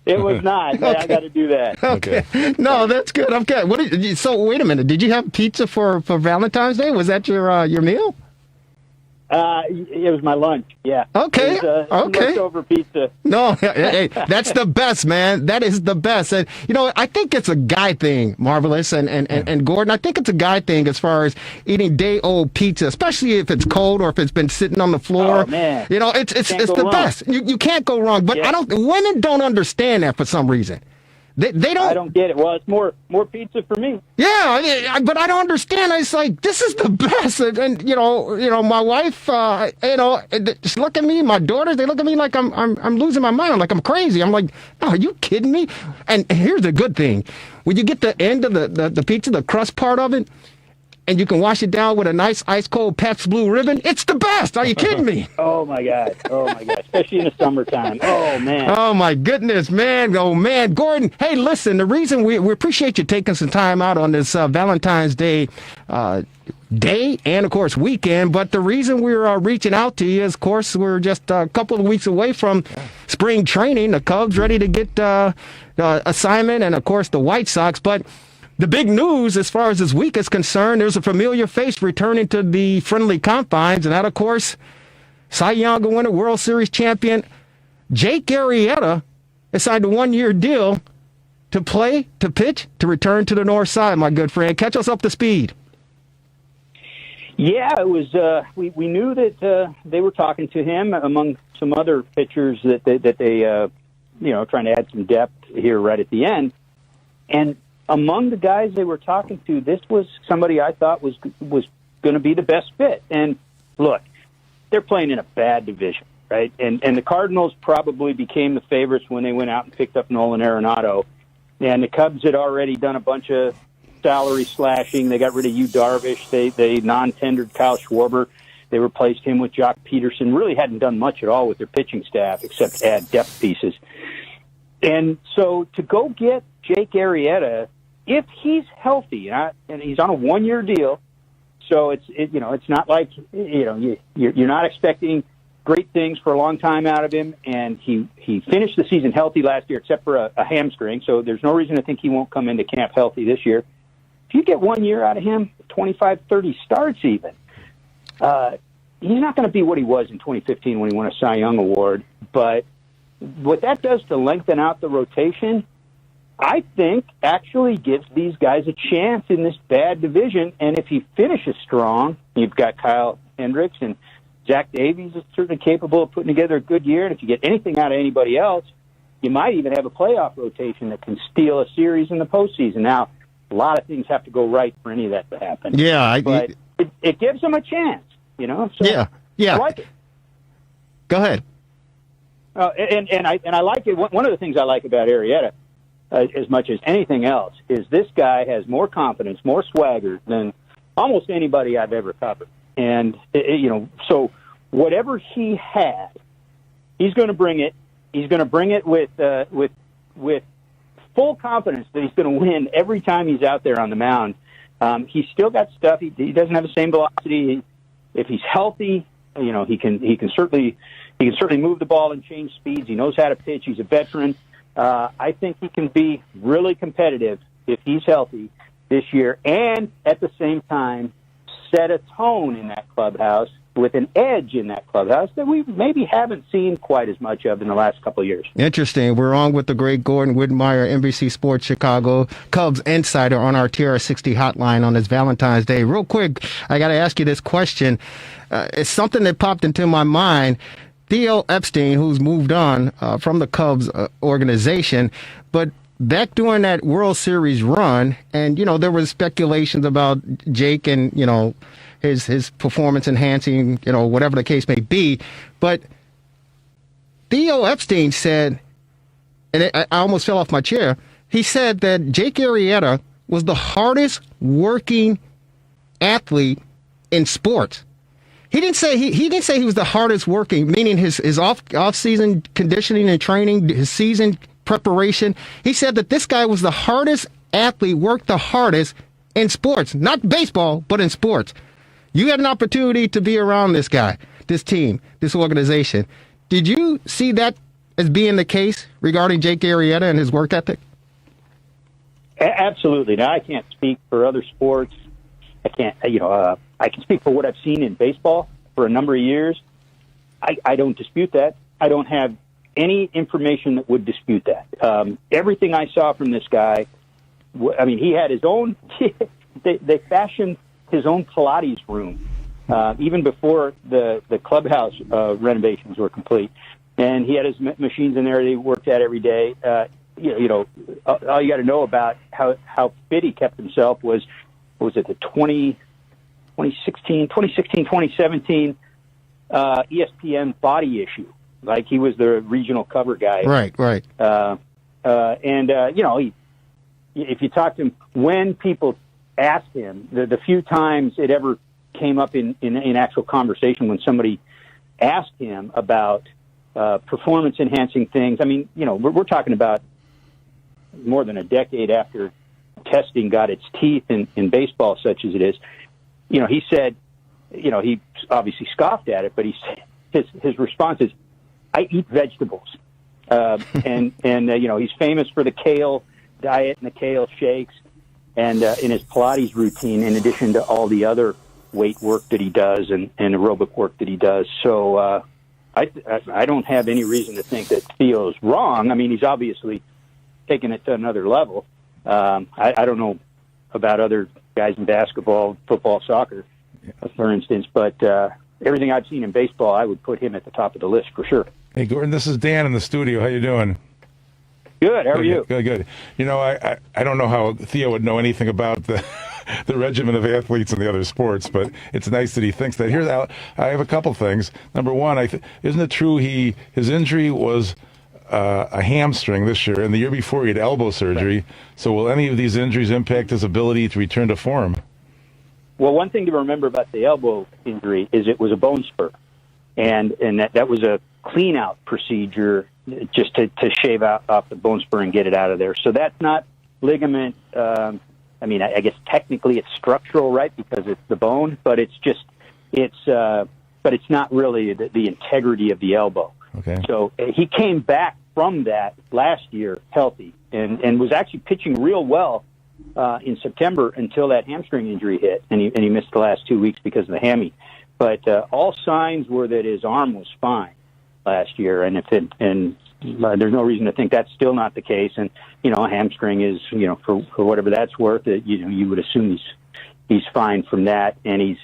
It was not. Okay. I got to do that. Okay. No, that's good. Okay. So wait a minute. Did you have pizza for Valentine's Day? Was that your meal? It was my lunch. Yeah. Okay. It was, Okay. leftover pizza. No, hey, that's the best, man. That is the best. And, I think it's a guy thing, Marvelous and Gordon. I think it's a guy thing as far as eating day-old pizza, especially if it's cold or if it's been sitting on the floor. Oh, man. It's the best. You can't go wrong. But women don't understand that for some reason. They don't. I don't get it. Well, it's more pizza for me. Yeah, but I don't understand. It's like, this is the best. And my wife, just look at me. My daughters, they look at me like I'm losing my mind. I'm like, I'm crazy. I'm like, oh, are you kidding me? And here's the good thing. When you get the end of the pizza, the crust part of it, and you can wash it down with a nice ice cold Pabst Blue Ribbon, it's the best. Are you kidding me? Oh my God. Especially in the summertime. Oh man. Oh my goodness, man. Oh man. Gordon, hey, listen, the reason we appreciate you taking some time out on this Valentine's Day day and of course weekend, but the reason we're reaching out to you is, of course, we're just a couple of weeks away from spring training. The Cubs ready to get assignment, and of course the White Sox, but the big news as far as this week is concerned, there's a familiar face returning to the friendly confines, and that, of course, Cy Young winner, World Series champion, Jake Arrieta has signed a one-year deal to pitch, to return to the North Side, my good friend. Catch us up to speed. Yeah, it was. We knew that they were talking to him among some other pitchers that they trying to add some depth here right at the end, and among the guys they were talking to, this was somebody I thought was going to be the best fit. And look, they're playing in a bad division, right? And the Cardinals probably became the favorites when they went out and picked up Nolan Arenado. And the Cubs had already done a bunch of salary slashing. They got rid of Yu Darvish. They non-tendered Kyle Schwarber. They replaced him with Jock Peterson. Really hadn't done much at all with their pitching staff except add depth pieces. And so to go get Jake Arrieta, if he's healthy, and he's on a one-year deal, so it's not like you're not expecting great things for a long time out of him. And he finished the season healthy last year, except for a hamstring. So there's no reason to think he won't come into camp healthy this year. If you get 1 year out of him, 25, 30 starts even, he's not going to be what he was in 2015 when he won a Cy Young Award. But what that does to lengthen out the rotation, I think actually gives these guys a chance in this bad division. And if he finishes strong, you've got Kyle Hendricks, and Zach Davies is certainly capable of putting together a good year. And if you get anything out of anybody else, you might even have a playoff rotation that can steal a series in the postseason. Now, a lot of things have to go right for any of that to happen. Yeah. But it gives them a chance, So yeah. I like it. Go ahead. And I like it. One of the things I like about Arrieta, as much as anything else, is this guy has more confidence, more swagger than almost anybody I've ever covered. And, so whatever he has, he's going to bring it. He's going to bring it with full confidence that he's going to win every time he's out there on the mound. He's still got stuff. He doesn't have the same velocity. If he's healthy, he can certainly move the ball and change speeds. He knows how to pitch. He's a veteran. I think he can be really competitive if he's healthy this year, and at the same time set a tone in that clubhouse with an edge in that clubhouse that we maybe haven't seen quite as much of in the last couple of years. Interesting. We're on with the great Gordon Whitmire, NBC Sports Chicago Cubs insider, on our TRS60 hotline on this Valentine's Day. Real quick, I got to ask you this question. It's something that popped into my mind. Theo Epstein, who's moved on from the Cubs organization, but back during that World Series run, and, there was speculations about Jake and, his performance enhancing, whatever the case may be. But Theo Epstein said, and I almost fell off my chair, he said that Jake Arrieta was the hardest working athlete in sports. He didn't say he was the hardest working, meaning his off season conditioning and training, his season preparation. He said that this guy was the hardest athlete, worked the hardest in sports, not baseball, but in sports. You had an opportunity to be around this guy, this team, this organization. Did you see that as being the case regarding Jake Arrieta and his work ethic? Absolutely. Now, I can't speak for other sports. I can't, I can speak for what I've seen in baseball. for a number of years. I don't dispute that. I don't have any information that would dispute that. Everything I saw from this guy, I mean, he had his own, they fashioned his own Pilates room, even before the clubhouse renovations were complete. And he had his machines in there that he worked at every day. You know, all you got to know about how fit he kept himself was it the 2016, 2017 ESPN body issue. Like, he was the regional cover guy. Right. You know, if you talk to him, when people asked him, the few times it ever came up in actual conversation when somebody asked him about performance enhancing things. I mean, you know, we're talking about more than a decade after testing got its teeth in baseball, such as it is. You know, he said, you know, he obviously scoffed at it, but his response is, I eat vegetables. And you know, he's famous for the kale diet and the kale shakes, and in his Pilates routine, in addition to all the other weight work that he does and aerobic work that he does. So I don't have any reason to think that Theo's wrong. I mean, he's obviously taking it to another level. I don't know about other guys in basketball, football, soccer, for instance, but everything I've seen in baseball, I would put him at the top of the list for sure. Hey, Gordon, this is Dan in the studio. How you doing? Good. How are you? Good. You know, I don't know how Theo would know anything about the regimen of athletes in the other sports, but it's nice that he thinks that. Here's I have a couple things. Number one, isn't it true his injury was a hamstring this year, and the year before he had elbow surgery? Right. So will any of these injuries impact his ability to return to form? Well, one thing to remember about the elbow injury is it was a bone spur, and that was a clean out procedure just to shave off the bone spur and get it out of there. So that's not ligament. I mean, I guess technically it's structural, right? Because it's the bone, but it's not really the integrity of the elbow. Okay. So he came back from that last year healthy and was actually pitching real well in September until that hamstring injury hit, and he missed the last 2 weeks because of the hammy. But all signs were that his arm was fine last year, and there's no reason to think that's still not the case. And you know, a hamstring is, you know, for whatever that's worth, you would assume he's fine from that, and he's,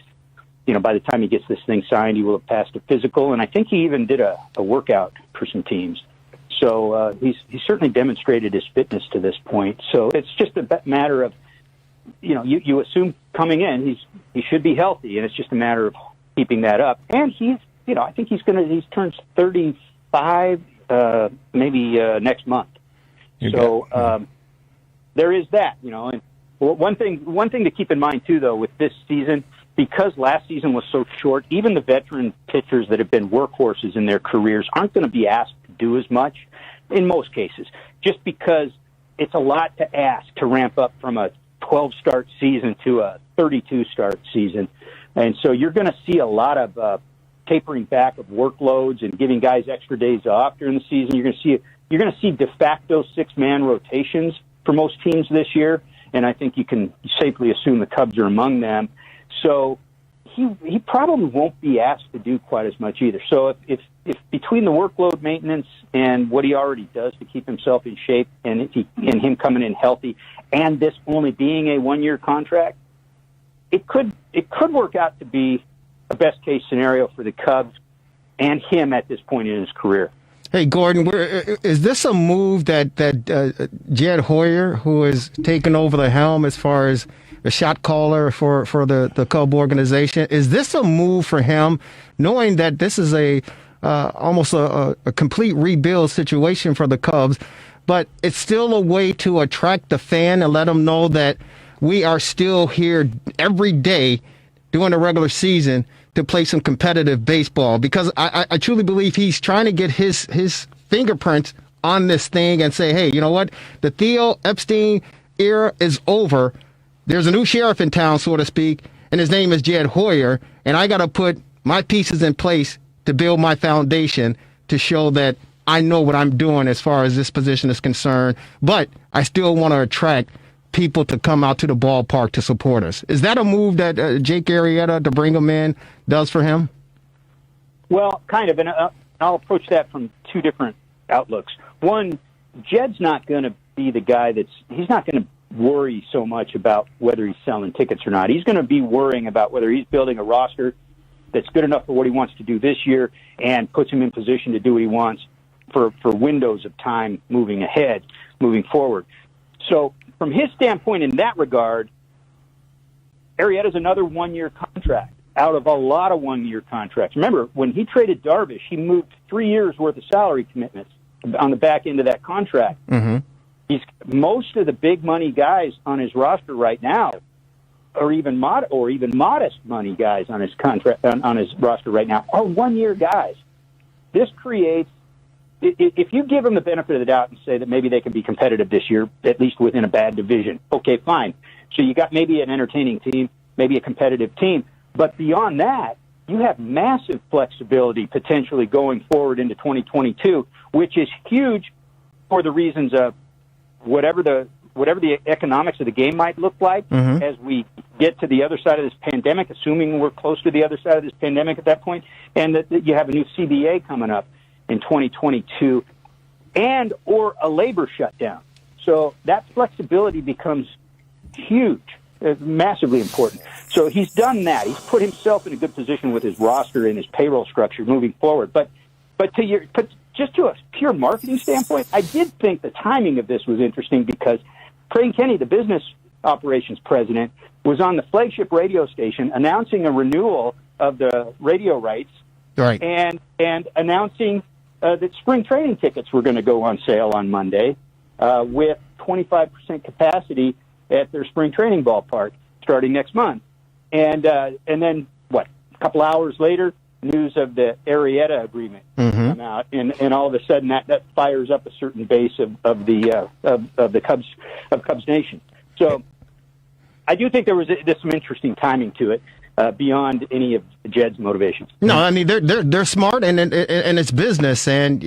you know, by the time he gets this thing signed, he will have passed a physical, and I think he even did a workout for some teams. So he's certainly demonstrated his fitness to this point. So it's just a matter of, you know, you assume coming in he should be healthy, and it's just a matter of keeping that up. And he's, you know, I think he's turns 35 maybe next month. So there is that, you know. And one thing to keep in mind too, though, with this season, because last season was so short, even the veteran pitchers that have been workhorses in their careers aren't going to be asked to do as much in most cases, just because it's a lot to ask to ramp up from a 12-start season to a 32-start season. And so you're going to see a lot of tapering back of workloads and giving guys extra days off during the season. You're going to see de facto 6-man rotations for most teams this year, and I think you can safely assume the Cubs are among them. So he probably won't be asked to do quite as much either. So if between the workload maintenance and what he already does to keep himself in shape, and him coming in healthy, and this only being a 1-year contract, it could work out to be a best case scenario for the Cubs and him at this point in his career. Hey, Gordon, is this a move that Jed Hoyer, who has taken over the helm as far as the shot caller for the Cub organization, is this a move for him, knowing that this is almost a complete rebuild situation for the Cubs, but it's still a way to attract the fan and let them know that we are still here every day during the regular season to play some competitive baseball? Because I truly believe he's trying to get his fingerprints on this thing and say, hey, you know what? The Theo Epstein era is over. There's a new sheriff in town, so to speak, and his name is Jed Hoyer, and I got to put my pieces in place to build my foundation to show that I know what I'm doing as far as this position is concerned, but I still want to attract people to come out to the ballpark to support us. Is that a move that Jake Arrieta, to bring him in, does for him? Well, kind of, and I'll approach that from two different outlooks. One, Jed's not going to be the guy he's not going to worry so much about whether he's selling tickets or not. He's going to be worrying about whether he's building a roster that's good enough for what he wants to do this year and puts him in position to do what he wants for windows of time moving forward. So from his standpoint in that regard, Arrieta's another one-year contract out of a lot of one-year contracts. Remember, when he traded Darvish, he moved 3 years worth of salary commitments on the back end of that contract. Mm-hmm. Most of the big money guys on his roster right now, or even modest money guys on his contract on his roster right now, are 1 year guys. This creates, if you give them the benefit of the doubt and say that maybe they can be competitive this year, at least within a bad division, okay, fine. So you got maybe an entertaining team, maybe a competitive team, but beyond that, you have massive flexibility potentially going forward into 2022, which is huge for the reasons of whatever the economics of the game might look like as we get to the other side of this pandemic, assuming we're close to the other side of this pandemic at that point, and that you have a new CBA coming up in 2022 and or a labor shutdown. So that flexibility becomes huge, massively important. So he's done that. He's put himself in a good position with his roster and his payroll structure moving forward. But just to a pure marketing standpoint, I did think the timing of this was interesting because Crane Kenny, the business operations president, was on the flagship radio station announcing a renewal of the radio rights, right, and announcing that spring training tickets were going to go on sale on Monday with 25% capacity at their spring training ballpark starting next month. And then, a couple hours later, news of the Arrieta agreement come out, and all of a sudden that fires up a certain base of the Cubs Nation. So I do think there's some interesting timing to it beyond any of Jed's motivations. No, I mean they're smart and it's business, and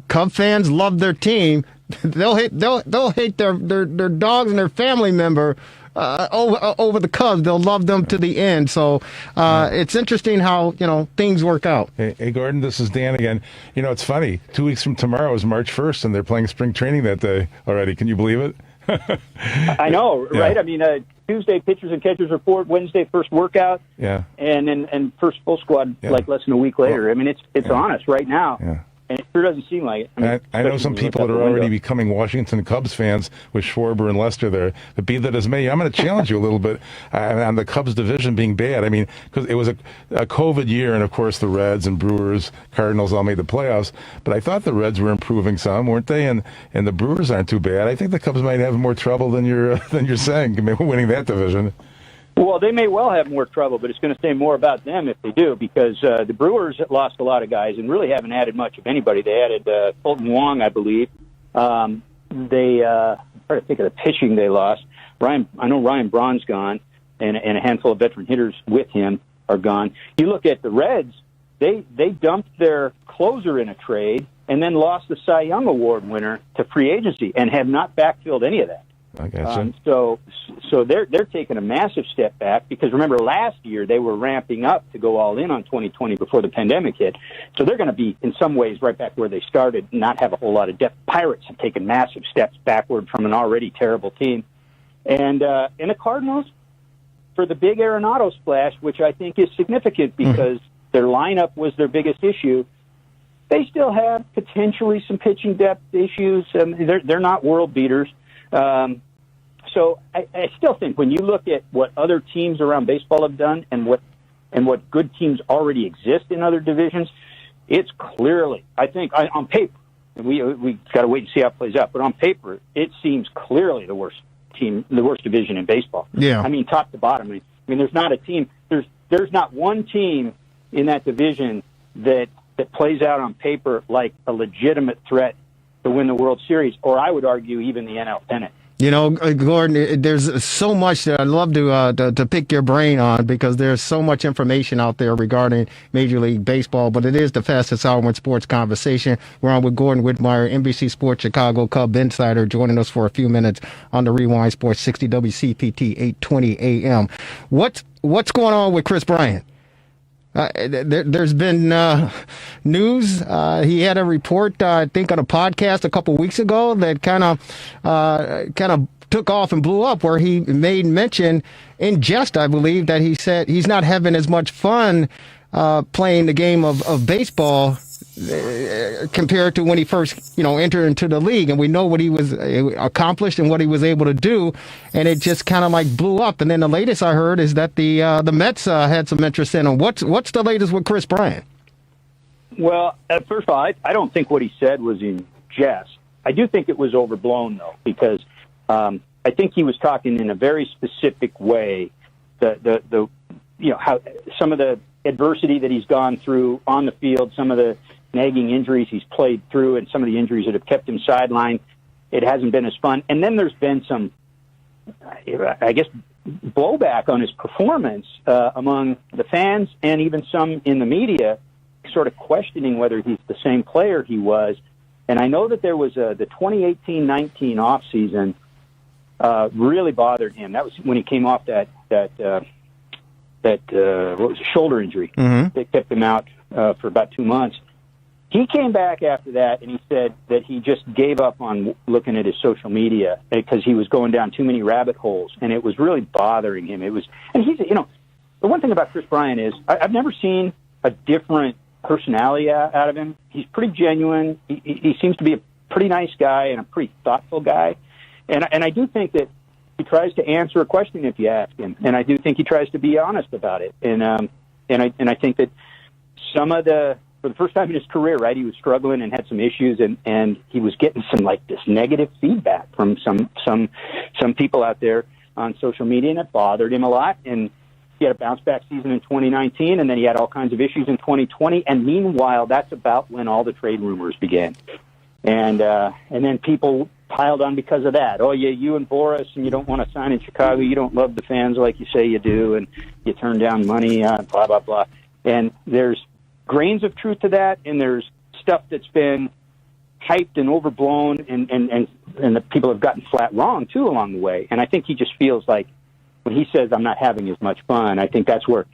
Cub fans love their team. They'll hate their dogs and their family member over the Cubs. They'll love them to the end. So it's interesting how things work out. Hey Gordon, this is Dan again. It's funny. 2 weeks from tomorrow is March 1st, and they're playing spring training that day already. Can you believe it? I know, right? I mean, Tuesday pitchers and catchers report, Wednesday first workout, and first full squad like less than a week later. I mean, it's honest right now. Yeah. And it sure doesn't seem like it. I know some people that are already becoming Washington Cubs fans with Schwarber and Lester there. But be that as may, I'm going to challenge you a little bit on the Cubs division being bad. I mean, because it was a COVID year, and of course the Reds and Brewers, Cardinals all made the playoffs. But I thought the Reds were improving some, weren't they? And the Brewers aren't too bad. I think the Cubs might have more trouble than you're saying, maybe winning that division. Well, they may well have more trouble, but it's going to say more about them if they do, because the Brewers lost a lot of guys and really haven't added much of anybody. They added Fulton Wong, I believe. I'm trying to think of the pitching they lost. I know Ryan Braun's gone, and a handful of veteran hitters with him are gone. You look at the Reds, they dumped their closer in a trade and then lost the Cy Young Award winner to free agency and have not backfilled any of that. I gotcha. So they're taking a massive step back because remember last year they were ramping up to go all in on 2020 before the pandemic hit. So they're going to be in some ways right back where they started, not have a whole lot of depth. Pirates have taken massive steps backward from an already terrible team, and the Cardinals for the big Arenado splash, which I think is significant because their lineup was their biggest issue. They still have potentially some pitching depth issues. They're not world beaters. So I still think when you look at what other teams around baseball have done and what good teams already exist in other divisions, it's clearly, I think, on paper, and we got to wait and see how it plays out, but on paper, it seems clearly the worst division in baseball. Yeah. I mean, top to bottom. I mean, there's not a team, there's not one team in that division that plays out on paper like a legitimate threat to win the World Series, or I would argue even the NL pennant. Gordon, there's so much that I'd love to pick your brain on because there's so much information out there regarding Major League Baseball, but it is the fastest hour in sports conversation. We're on with Gordon Whitmire, NBC Sports Chicago Cub Insider, joining us for a few minutes on the Rewind Sports 60 WCPT 820 AM. What's going on with Chris Bryant? There's been news. He had a report, I think, on a podcast a couple weeks ago that kind of took off and blew up, where he made mention in jest, I believe, that he said he's not having as much fun playing the game of baseball compared to when he first, entered into the league. And we know what he was accomplished and what he was able to do. And it just kind of like blew up. And then the latest I heard is that the Mets had some interest in him. What's the latest with Chris Bryant? Well, first of all, I don't think what he said was in jest. I do think it was overblown, though, because I think he was talking in a very specific way. How some of the adversity that he's gone through on the field, some of the nagging injuries he's played through, and some of the injuries that have kept him sidelined. It hasn't been as fun. And then there's been some, I guess, blowback on his performance among the fans and even some in the media, sort of questioning whether he's the same player he was. And I know that there was the 2018-19 offseason really bothered him. That was when he came off that shoulder injury that kept him out for about 2 months. He came back after that, and he said that he just gave up on looking at his social media because he was going down too many rabbit holes, and it was really bothering him. And he's, the one thing about Chris Bryant is I've never seen a different personality out of him. He's pretty genuine. He seems to be a pretty nice guy and a pretty thoughtful guy. And I do think that he tries to answer a question if you ask him, and I do think he tries to be honest about it. And I think that for the first time in his career, right, he was struggling and had some issues, and he was getting some this negative feedback from some people out there on social media, and it bothered him a lot. And he had a bounce back season in 2019, and then he had all kinds of issues in 2020. And meanwhile, that's about when all the trade rumors began, and then people piled on because of that. Oh, yeah, you and Boris, and you don't want to sign in Chicago. You don't love the fans like you say you do, and you turn down money, blah, blah, blah. And there's grains of truth to that, and there's stuff that's been hyped and overblown, and the people have gotten flat wrong, too, along the way. And I think he just feels like when he says, I'm not having as much fun, I think that's where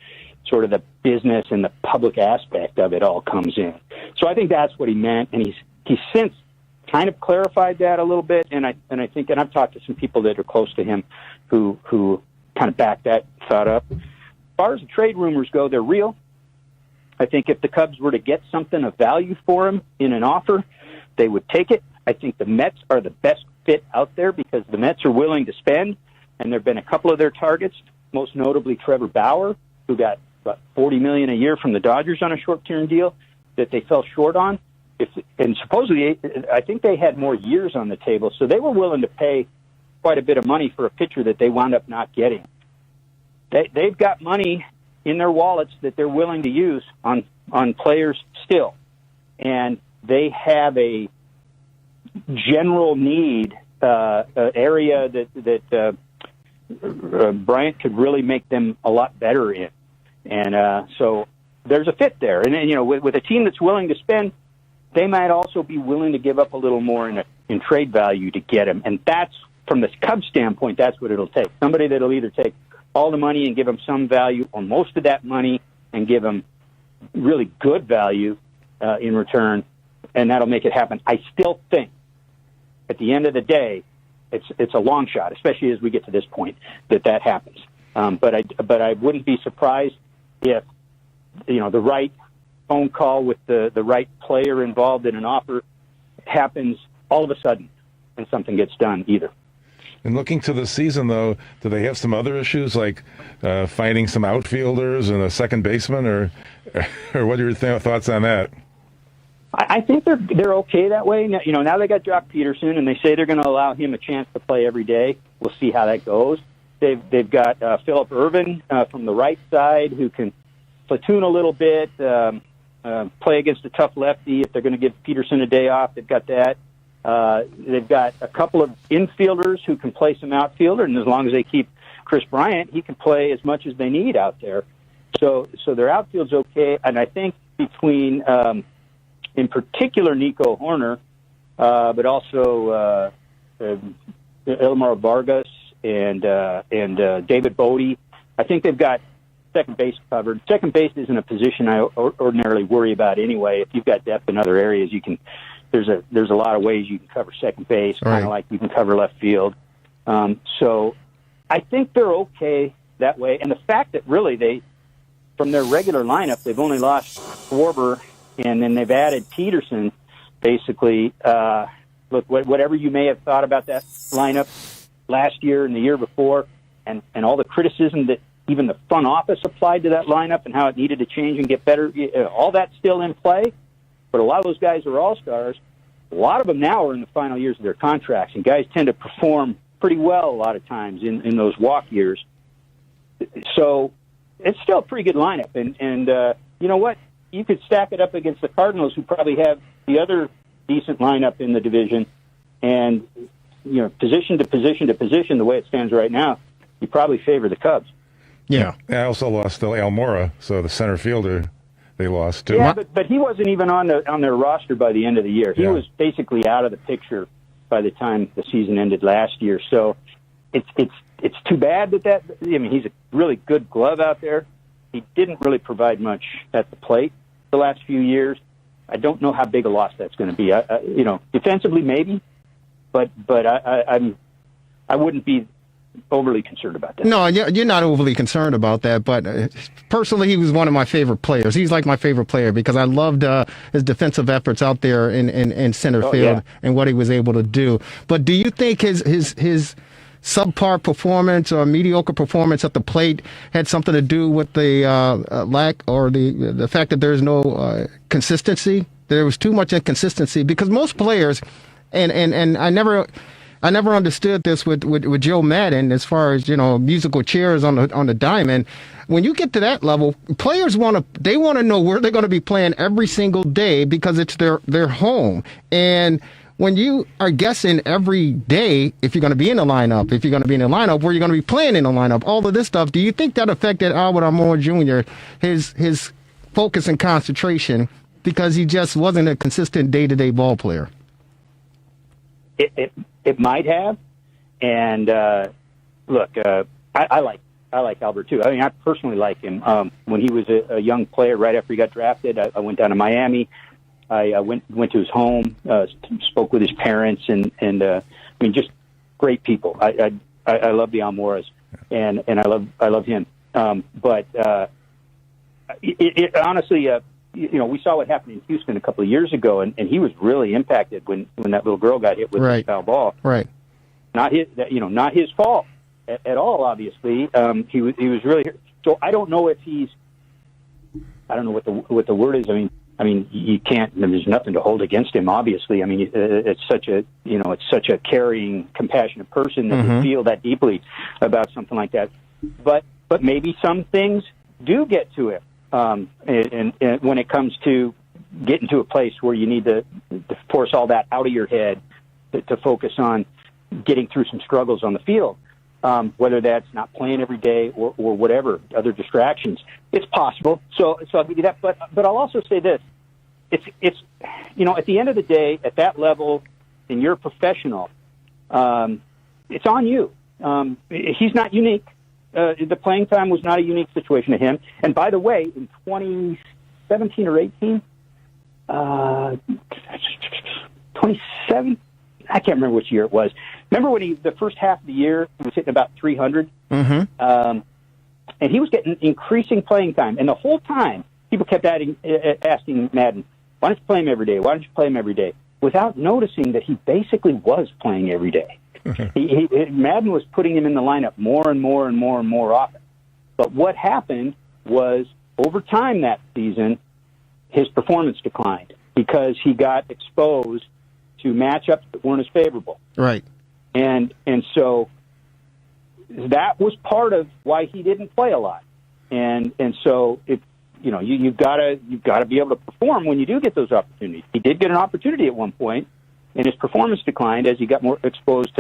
sort of the business and the public aspect of it all comes in. So I think that's what he meant, and he's since kind of clarified that a little bit, and I think, and I've talked to some people that are close to him who kind of back that thought up. As far as the trade rumors go, they're real. I think if the Cubs were to get something of value for him in an offer, they would take it. I think the Mets are the best fit out there because the Mets are willing to spend, and there have been a couple of their targets, most notably Trevor Bauer, who got about $40 million a year from the Dodgers on a short-term deal that they fell short on. And supposedly, I think they had more years on the table, so they were willing to pay quite a bit of money for a pitcher that they wound up not getting. They've got money in their wallets that they're willing to use on players still, and they have a general need area that Bryant could really make them a lot better in, and so there's a fit there. And with a team that's willing to spend, they might also be willing to give up a little more in trade value to get him. And that's, from the Cubs standpoint, that's what it'll take. Somebody that'll either take all the money and give him some value, or most of that money and give him really good value in return, and that'll make it happen. I still think, at the end of the day, it's a long shot, especially as we get to this point, that happens. But I wouldn't be surprised if the right phone call with the right player involved in an offer happens all of a sudden and something gets done either. And looking to the season, though, do they have some other issues like finding some outfielders and a second baseman, or what are your thoughts on that? I think they're okay that way. Now they got Jock Peterson, and they say they're going to allow him a chance to play every day. We'll see how that goes. They've got Phillip Ervin from the right side who can platoon a little bit, play against a tough lefty. If they're going to give Peterson a day off, they've got that. They've got a couple of infielders who can play some outfielder, and as long as they keep Chris Bryant, he can play as much as they need out there. So their outfield's okay, and I think between, in particular, Nico Horner, but also Elmar Vargas and David Bodie, I think they've got second base covered. Second base isn't a position I ordinarily worry about anyway. If you've got depth in other areas, you can. There's a lot of ways you can cover second base, kind of like you can cover left field. So I think they're okay that way. And the fact that really from their regular lineup, they've only lost Schwarber, and then they've added Peterson. Basically, look, whatever you may have thought about that lineup last year and the year before, and all the criticism that even the front office applied to that lineup and how it needed to change and get better, all that's still in play. But a lot of those guys are all-stars. A lot of them now are in the final years of their contracts, and guys tend to perform pretty well a lot of times in those walk years. So it's still a pretty good lineup. And you know what? You could stack it up against the Cardinals, who probably have the other decent lineup in the division. And, position to position to position, the way it stands right now, you probably favor the Cubs. Yeah. I also lost Almora, so the center fielder they lost too. Yeah, but he wasn't even on their roster by the end of the year. He was basically out of the picture by the time the season ended last year. So it's too bad that he's a really good glove out there. He didn't really provide much at the plate the last few years. I don't know how big a loss that's going to be. Defensively maybe, but I wouldn't be overly concerned about that. No, you're not overly concerned about that, but personally, he was one of my favorite players. He's like my favorite player because I loved his defensive efforts out there in center field and what he was able to do. But do you think his subpar performance or mediocre performance at the plate had something to do with the lack or the fact that there's no consistency? There was too much inconsistency because most players, and I never understood this with Joe Madden as far as musical chairs on the diamond. When you get to that level, players want to know where they're going to be playing every single day because it's their home. And when you are guessing every day if you're going to be in the lineup, where you're going to be playing in the lineup, all of this stuff, do you think that affected Albert Almora Jr., his focus and concentration, because he just wasn't a consistent day-to-day ball player? It might have, and look, I like Albert too. I mean, I personally like him. When he was a young player, right after he got drafted, I went down to Miami. I went to his home, spoke with his parents, and just great people. I love the Almoras, and I love him. But honestly, we saw what happened in Houston a couple of years ago, and he was really impacted when that little girl got hit with the foul ball. Right. Not his fault at all. Obviously, he was really hurt. So I don't know if I don't know what the word is. I mean, you can't. There's nothing to hold against him. Obviously, it's such a caring, compassionate person that would feel that deeply about something like that. But maybe some things do get to him. And when it comes to getting to a place where you need to force all that out of your head to focus on getting through some struggles on the field, whether that's not playing every day or whatever, other distractions, it's possible. So I'll give you that. But I'll also say this. It's at the end of the day, at that level, and you're a professional, it's on you. He's not unique. The playing time was not a unique situation to him. And by the way, in 2017 or 18, 27, I can't remember which year it was. Remember when the first half of the year, he was hitting about 300? And he was getting increasing playing time. And the whole time, people kept asking Madden, why don't you play him every day? Why don't you play him every day? Without noticing that he basically was playing every day. Madden was putting him in the lineup more and more and more and more often. But what happened was, over time that season, his performance declined because he got exposed to matchups that weren't as favorable. Right. And so that was part of why he didn't play a lot. And so you've got to be able to perform when you do get those opportunities. He did get an opportunity at one point, and his performance declined as he got more exposed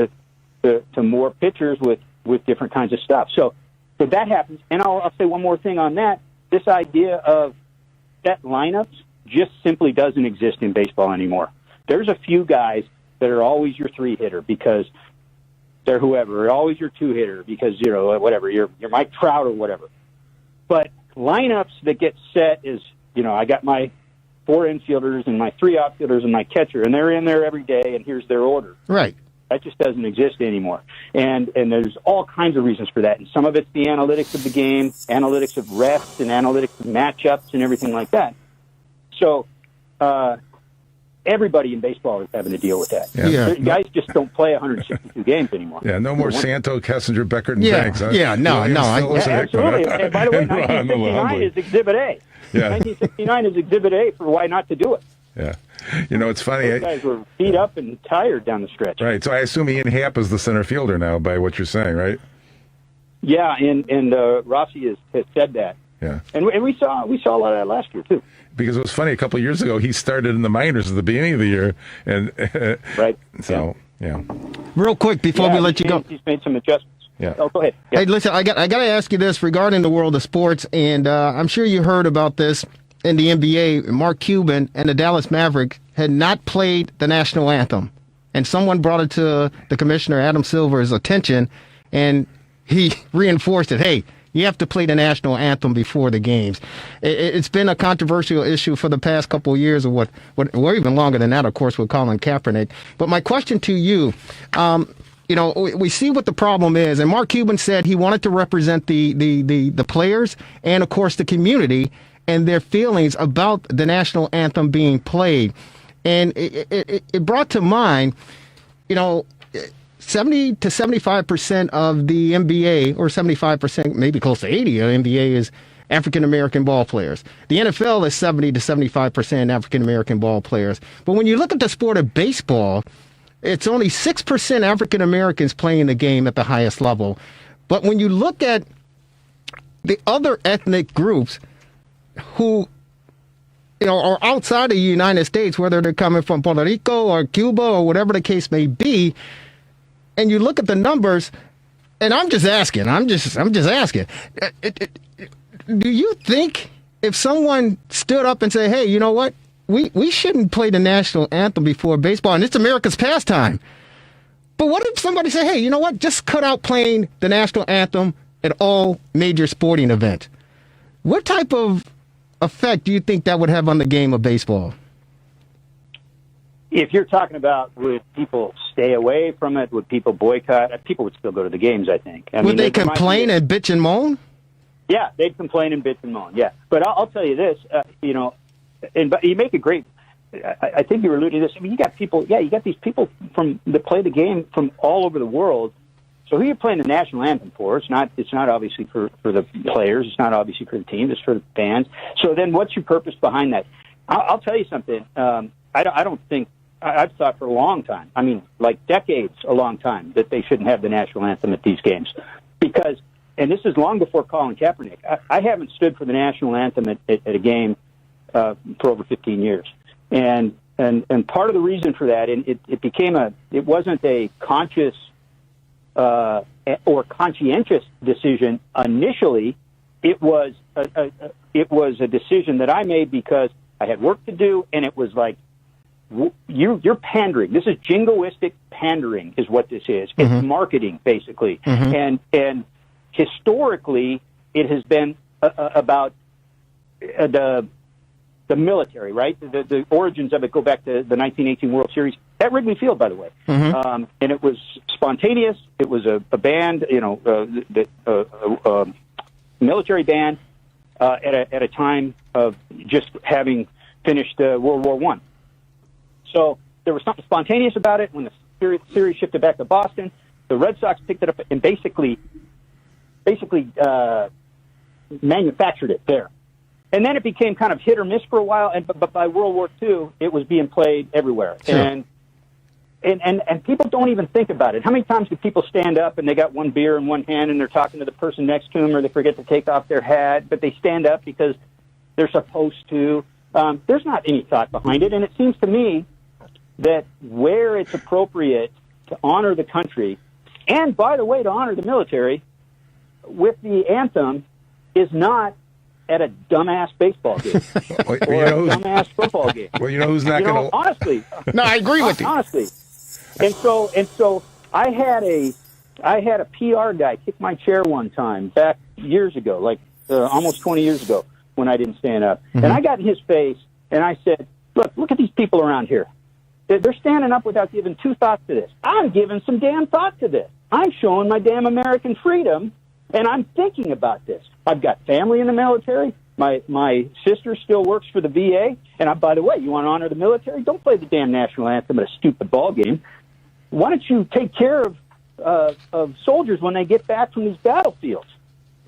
to more pitchers with different kinds of stuff. So that happens. And I'll say one more thing on that. This idea of set lineups just simply doesn't exist in baseball anymore. There's a few guys that are always your 3-hitter because they're whoever, or always your 2-hitter because, whatever, you're Mike Trout or whatever. But lineups that get set is, I got my 4 infielders and my 3 outfielders and my catcher, and they're in there every day, and here's their order. Right. That just doesn't exist anymore. And there's all kinds of reasons for that. And some of it's the analytics of the game, analytics of rests and analytics of matchups and everything like that. So everybody in baseball is having to deal with that. Yeah. Guys just don't play 162 games anymore. Yeah, no more Santo, Kessinger, Beckert, and Yeah. Banks. Huh? Yeah, no. Absolutely. And by the way, 1969 is Exhibit A. Yeah. 1969 is Exhibit A for why not to do it. Yeah. It's funny. Those guys were beat up and tired down the stretch. Right. So I assume Ian Happ is the center fielder now, by what you're saying, right? Yeah, and Rossi has said that. Yeah. And we saw a lot of that last year too. Because it was funny, a couple of years ago, he started in the minors at the beginning of the year, and right. So yeah. Real quick before we let you go. He's made some adjustments. Yeah. Oh, go ahead. Yeah. Hey, listen, I got to ask you this regarding the world of sports, and I'm sure you heard about this in the NBA. Mark Cuban and the Dallas Mavericks had not played the national anthem, and someone brought it to the commissioner, Adam Silver's attention, and he reinforced it. Hey, you have to play the national anthem before the games. It's been a controversial issue for the past couple of years, or even longer than that, of course, with Colin Kaepernick. But my question to you, we see what the problem is, and Mark Cuban said he wanted to represent the players and, of course, the community and their feelings about the national anthem being played. And it brought to mind, 70 to 75% of the NBA, or 75%, maybe close to 80 of the NBA is African-American ball players. The NFL is 70 to 75% African-American ball players. But when you look at the sport of baseball, it's only 6% African-Americans playing the game at the highest level. But when you look at the other ethnic groups who are outside of the United States, whether they're coming from Puerto Rico or Cuba or whatever the case may be, and you look at the numbers, and I'm just asking, do you think if someone stood up and said, hey, you know what, we shouldn't play the national anthem before baseball, and it's America's pastime, but what if somebody said, hey, you know what, just cut out playing the national anthem at all major sporting events? What type of effect do you think that would have on the game of baseball? If you're talking about would people stay away from it, would people boycott, people would still go to the games, I think. Would they complain and bitch and moan? Yeah, they'd complain and bitch and moan, yeah. But I'll tell you this, but you make a great, I think you were alluding to this, you got people, you got these people that play the game from all over the world. So who you're playing the national anthem for? It's not obviously for the players. It's not obviously for the team. It's for the fans. So then, what's your purpose behind that? I'll tell you something. I don't think I've thought for a long time. I mean, like decades, a long time, that they shouldn't have the national anthem at these games, because, and this is long before Colin Kaepernick. I haven't stood for the national anthem at a game for over 15 years, and part of the reason for that, and it wasn't a conscious or conscientious decision initially. It was a decision that I made because I had work to do, and it was like, you're pandering. This is jingoistic pandering, is what this is. Mm-hmm. It's marketing, basically. Mm-hmm. And historically, it has been about the military, right? The origins of it go back to the 1918 World Series at Wrigley Field, by the way. Mm-hmm. And it was spontaneous. It was a band, military band at a time of just having finished World War I. So there was something spontaneous about it. When the series shifted back to Boston, the Red Sox picked it up and basically manufactured it there. And then it became kind of hit or miss for a while. But by World War II, it was being played everywhere. Sure. And people don't even think about it. How many times do people stand up and they got one beer in one hand and they're talking to the person next to them, or they forget to take off their hat, but they stand up because they're supposed to? There's not any thought behind it. And it seems to me that where it's appropriate to honor the country, and by the way, to honor the military, with the anthem, is not at a dumbass baseball game or a dumbass football game. Well, who's not going to... Honestly. No, I agree with you. Honestly. And so I had a PR guy kick my chair one time back years ago, like almost 20 years ago when I didn't stand up. And I got in his face and I said, look at these people around here. They're standing up without giving two thoughts to this. I'm giving some damn thought to this. I'm showing my damn American freedom, and I'm thinking about this. I've got family in the military. My sister still works for the VA. And by the way, you want to honor the military? Don't play the damn national anthem at a stupid ball game. Why don't you take care of soldiers when they get back from these battlefields?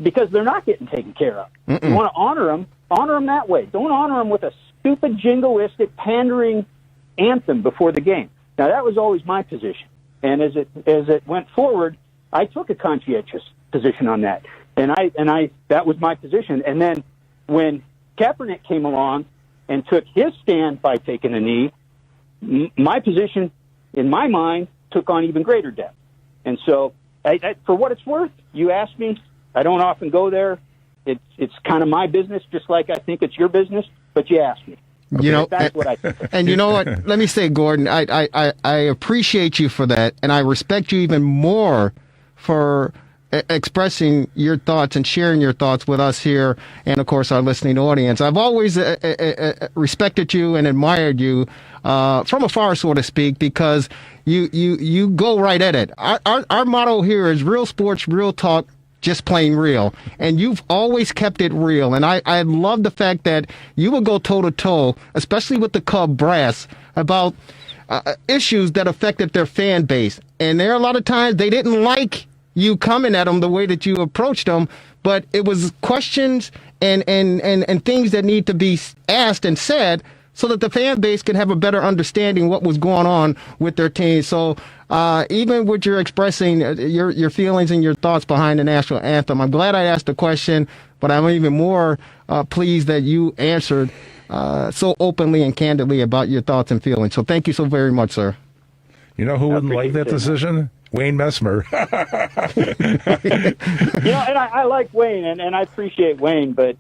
Because they're not getting taken care of. You want to honor them that way. Don't honor them with a stupid, jingoistic, pandering anthem before the game. Now, that was always my position. And as it went forward, I took a conscientious position on that. And that was my position. And then when Kaepernick came along and took his stand by taking a knee, my position, in my mind, took on even greater depth. And so, for what it's worth, you asked me, I don't often go there. It's kind of my business, just like I think it's your business, but you asked me. Okay, You know, that's what I think. and you know what? Let me say, Gordon, I appreciate you for that, and I respect you even more for expressing your thoughts and sharing your thoughts with us here, and of course our listening audience. I've always respected you and admired you from afar, so to speak, because you go right at it. Our motto here is real sports, real talk, just plain real. And you've always kept it real. And I love the fact that you would go toe-to-toe, especially with the Cub brass, about issues that affected their fan base. And there are a lot of times they didn't like you coming at them the way that you approached them, but it was questions and things that need to be asked and said so that the fan base could have a better understanding what was going on with their team. So even with your expressing your feelings and your thoughts behind the national anthem, I'm glad I asked the question, but I'm even more pleased that you answered so openly and candidly about your thoughts and feelings. So thank you so very much, sir. You know who wouldn't like that decision? Wayne Messmer. And I like Wayne, and I appreciate Wayne, but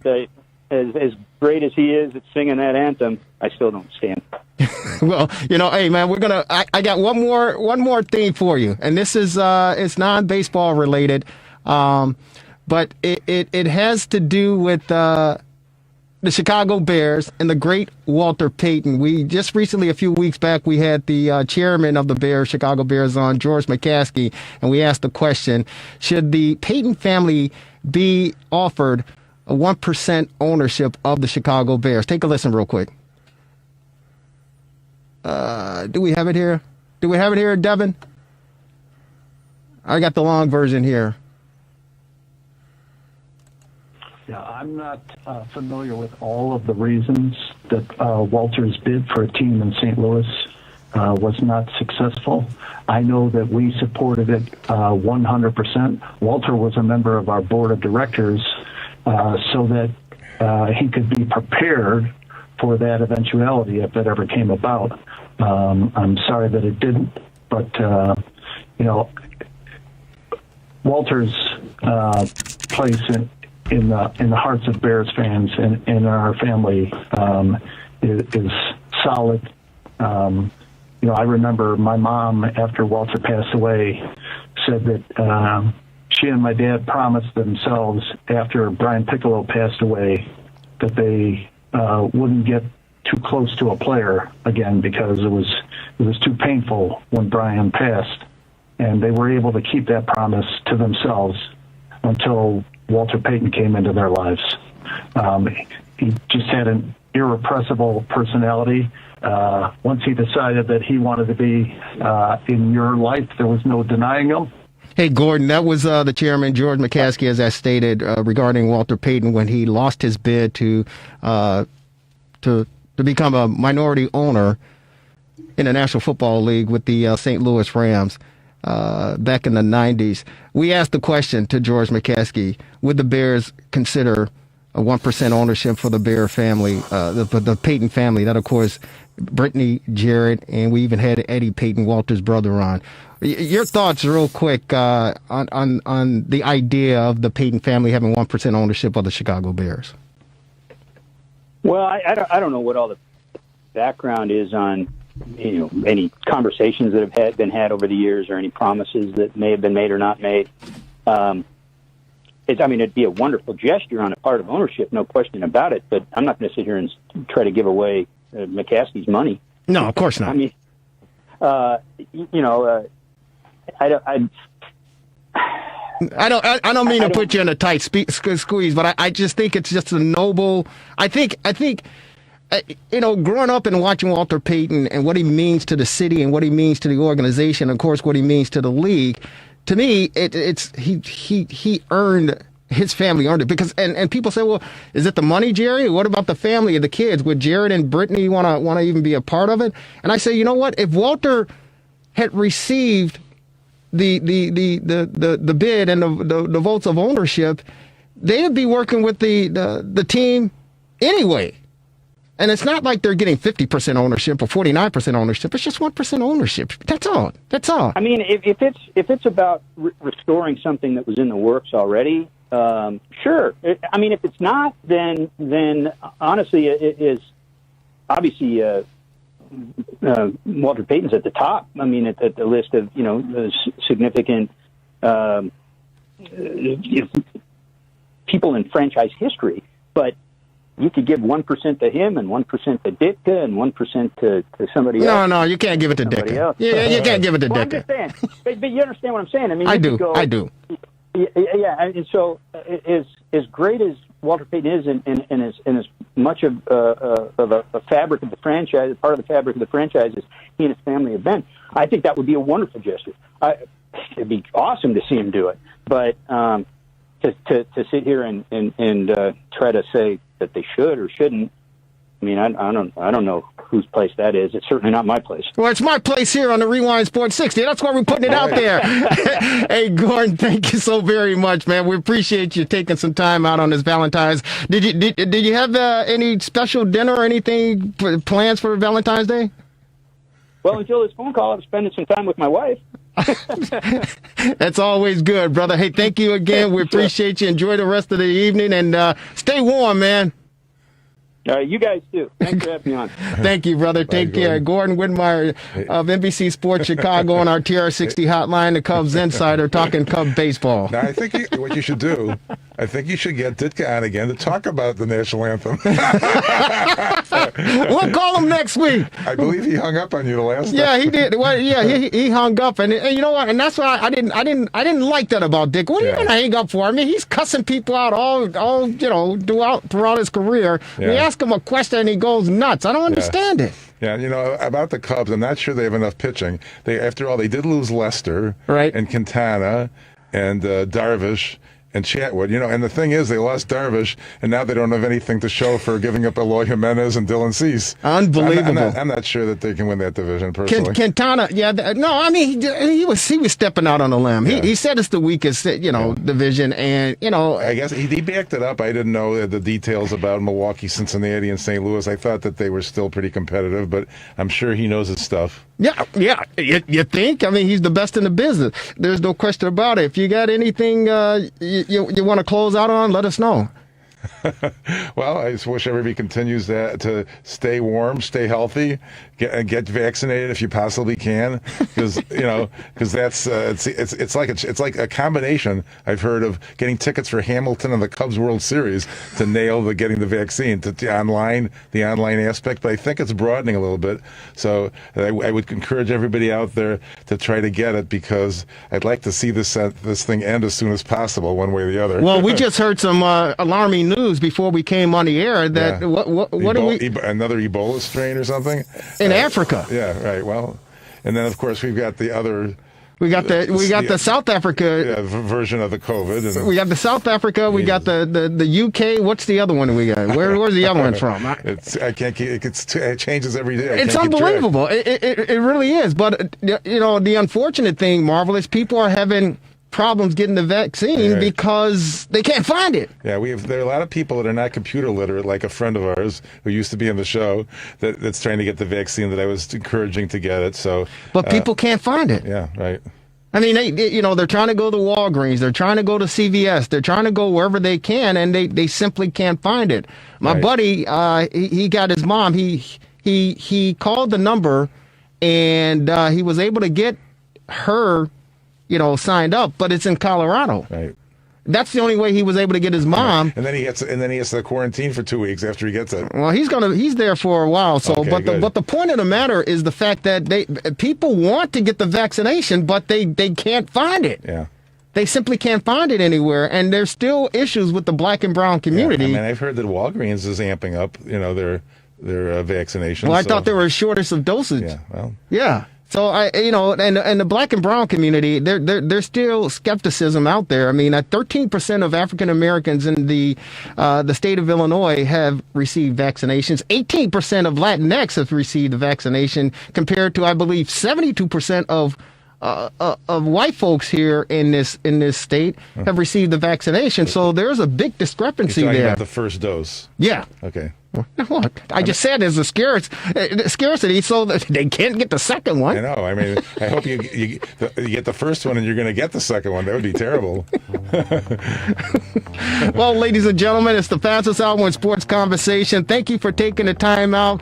as great as he is at singing that anthem, I still don't stand. Well, hey man, I got one more thing for you, and this is it's non-baseball related, but it has to do with the Chicago Bears and the great Walter Payton. We just recently, a few weeks back, we had the chairman of the Chicago Bears on, George McCaskey, and we asked the question, should the Payton family be offered a 1% ownership of the Chicago Bears? Take a listen real quick. Do we have it here? Do we have it here, Devin? I got the long version here. Yeah, I'm not familiar with all of the reasons that Walter's bid for a team in St. Louis was not successful. I know that we supported it 100%. Walter was a member of our board of directors so that he could be prepared for that eventuality if it ever came about. I'm sorry that it didn't, but Walter's place in the hearts of Bears fans and in our family is solid. I remember my mom, after Walter passed away, said that she and my dad promised themselves after Brian Piccolo passed away that they wouldn't get too close to a player again because it was too painful when Brian passed, and they were able to keep that promise to themselves until Walter Payton came into their lives. He just had an irrepressible personality. Once he decided that he wanted to be in your life, there was no denying him. Hey, Gordon, that was the chairman, George McCaskey, as I stated, regarding Walter Payton when he lost his bid to become a minority owner in the National Football League with the St. Louis Rams back in the 90s. We asked the question to George McCaskey, would the Bears consider a 1% ownership for the Bear family, the Payton family? That, of course, Brittany, Jared, and we even had Eddie Payton, Walter's brother, on. Your thoughts real quick on the idea of the Payton family having 1% ownership of the Chicago Bears. Well, I don't know what all the background is on any conversations that have been had over the years or any promises that may have been made or not made. it'd be a wonderful gesture on the part of ownership, no question about it. But I'm not going to sit here and try to give away McCaskey's money. No, of course not. I mean, I don't mean to put you in a tight squeeze, but I just think it's just a noble. I think growing up and watching Walter Payton and what he means to the city and what he means to the organization, of course, what he means to the league. To me, he earned. His family earned it because, and people say, well, is it the money, Jerry? What about the family of the kids? Would Jared and Brittany want to even be a part of it? And I say, you know what? If Walter had received the bid and the votes of ownership, they'd be working with the team anyway. And it's not like they're getting 50% ownership or 49% ownership. It's just 1% ownership. That's all. That's all. I mean, if it's about restoring something that was in the works already, sure. I mean, if it's not, then honestly, it is obviously Walter Payton's at the top. I mean, at the list of significant people in franchise history, but. You could give 1% to him and 1% to Ditka and 1% to somebody else. No, you can't give it to Ditka. Yeah, you can't give it to Ditka. I'm just saying, but you understand what I'm saying. I mean, I do. Yeah, and so as great as Walter Payton is, and as much of a fabric of the franchise, part of the fabric of the franchise, as he and his family have been, I think that would be a wonderful gesture. It'd be awesome to see him do it, but to sit here and try to say that they should or shouldn't. I mean, I don't know whose place that is. It's certainly not my place. Well, it's my place here on the Rewind Sports 60. That's why we're putting it out there. Hey, Gordon, thank you so very much, man. We appreciate you taking some time out on this Valentine's. Did you have any special dinner or anything plans for Valentine's Day? Well, until this phone call, I'm spending some time with my wife. That's always good, brother. Hey, thank you again. We appreciate you. Enjoy the rest of the evening and stay warm, man. You guys too. Thanks for having me on. Thank you, brother. Take care. Gordon Widmeyer of NBC Sports Chicago on our TRS60 hotline, the Cubs insider, talking Cub baseball. Now, I think what you should do, I think you should get Ditka on again to talk about the national anthem. We'll call him next week. I believe he hung up on you the last time. Yeah, he did. Well, yeah, he hung up, and you know what? And that's why I didn't like that about Dick. What are you gonna hang up for? I mean, he's cussing people out all throughout his career. Yeah. We ask him a question and he goes nuts. I don't understand it. Yeah, about the Cubs, I'm not sure they have enough pitching. After all, they did lose Lester, right, and Quintana, and Darvish, and Chatwood, and the thing is, they lost Darvish, and now they don't have anything to show for giving up Eloy Jimenez and Dylan Cease. Unbelievable. I'm not sure that they can win that division personally. Quintana, I mean, he was stepping out on a limb. Yeah. He said it's the weakest, division, and I guess he backed it up. I didn't know the details about Milwaukee, Cincinnati, and St. Louis. I thought that they were still pretty competitive, but I'm sure he knows his stuff. Yeah. You think? I mean, he's the best in the business. There's no question about it. If you got anything you want to close out on, let us know. Well, I just wish everybody continues to stay warm, stay healthy, get vaccinated if you possibly can, because that's it's like a combination. I've heard of getting tickets for Hamilton and the Cubs World Series to nail getting the vaccine, the online aspect. But I think it's broadening a little bit. So I would encourage everybody out there to try to get it, because I'd like to see this thing end as soon as possible, one way or the other. Well, we just heard some alarming news before we came on the air that what are we another Ebola strain or something in Africa? Yeah, right. Well, and then of course we've got the other. We got the South Africa version of the COVID. And we got the South Africa. We got the UK. What's the other one we got? Where's the other one from? It changes every day. It's unbelievable. It really is. But the unfortunate thing, Marvel, is people are having problems getting the vaccine because they can't find it. Yeah, there are a lot of people that are not computer literate, like a friend of ours who used to be on the show that's trying to get the vaccine that I was encouraging to get it. So, but people can't find it. Yeah, right. I mean, they're trying to go to Walgreens, they're trying to go to CVS, they're trying to go wherever they can, and they simply can't find it. My buddy, he got his mom. He called the number, and he was able to get her signed up, but it's in Colorado. Right. That's the only way he was able to get his mom. And then he has to quarantine for 2 weeks after he gets it. Well, he's there for a while. So, Okay, but the point of the matter is the fact that people want to get the vaccination, but they can't find it. Yeah. They simply can't find it anywhere, and there's still issues with the black and brown community. Yeah, I mean, I've heard that Walgreens is amping up, their vaccinations. Well, I thought there were a shortage of dosage. Yeah, well. Yeah. So and the black and brown community, there's still skepticism out there. I mean, 13% of African Americans in the state of Illinois have received vaccinations. 18% of Latinx have received the vaccination, compared to, I believe, 72% of white folks here in this state have received the vaccination. So there's a big discrepancy You're talking there. about the first dose. Yeah. Okay. What? I just said there's a scarcity, so that they can't get the second one. I know. I mean, I hope you get the first one and you're going to get the second one. That would be terrible. Well, ladies and gentlemen, it's the fastest hour in sports conversation. Thank you for taking the time out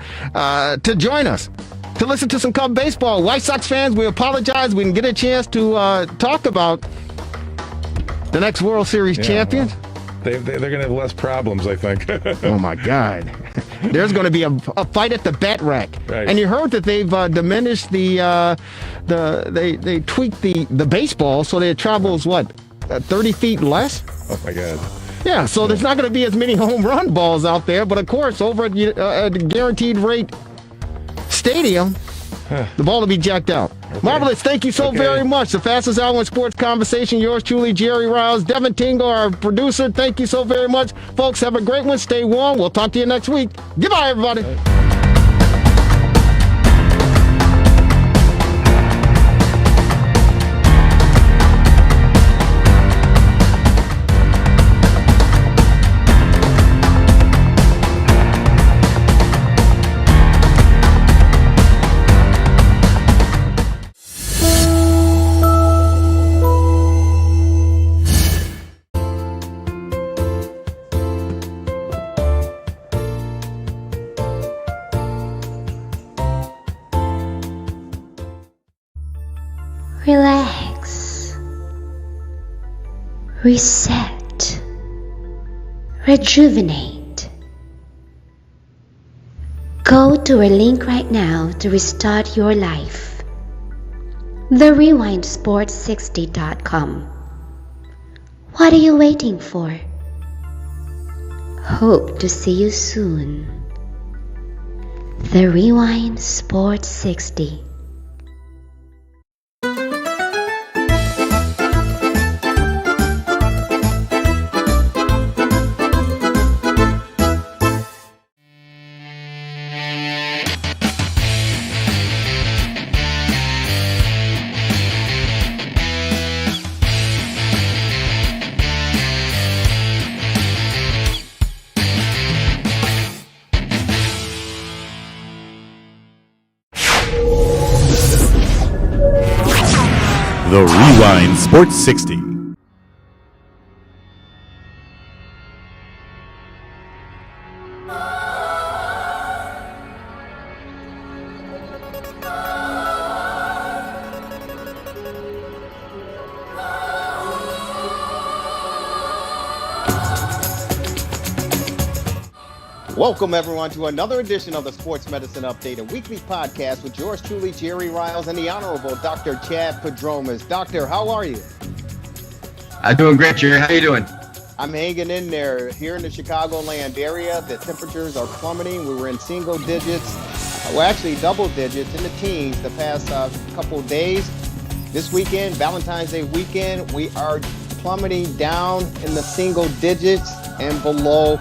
to join us, to listen to some Cub baseball. White Sox fans, we apologize. We didn't get a chance to talk about the next World Series champions. Well, they're going to have less problems, I think. Oh, my God. There's going to be a fight at the bat rack. Right. And you heard that they've diminished they tweaked the baseball so that it travels, 30 feet less? Oh, my God. Yeah, so there's not going to be as many home run balls out there. But, of course, over at the Guaranteed Rate Stadium, the ball will be jacked out. Okay. Marvelous. Thank you so very much. The fastest hour in sports conversation. Yours truly, Jerry Riles. Devin Tingle, our producer. Thank you so very much. Folks, have a great one. Stay warm. We'll talk to you next week. Goodbye, everybody. Relax, reset, rejuvenate. Go to our link right now to restart your life. TheRewindSports60.com. What are you waiting for? Hope to see you soon. The Rewind Sports 60. The Rewind Sports 60. Welcome, everyone, to another edition of the Sports Medicine Update, a weekly podcast with yours truly, Jerry Riles, and the Honorable Dr. Chad Padromas. Doctor, how are you? I'm doing great, Jerry. How you doing? I'm hanging in there. Here in the Chicagoland area, the temperatures are plummeting. We were in single digits, well, actually double digits, in the teens the past couple of days. This weekend, Valentine's Day weekend, we are plummeting down in the single digits and below.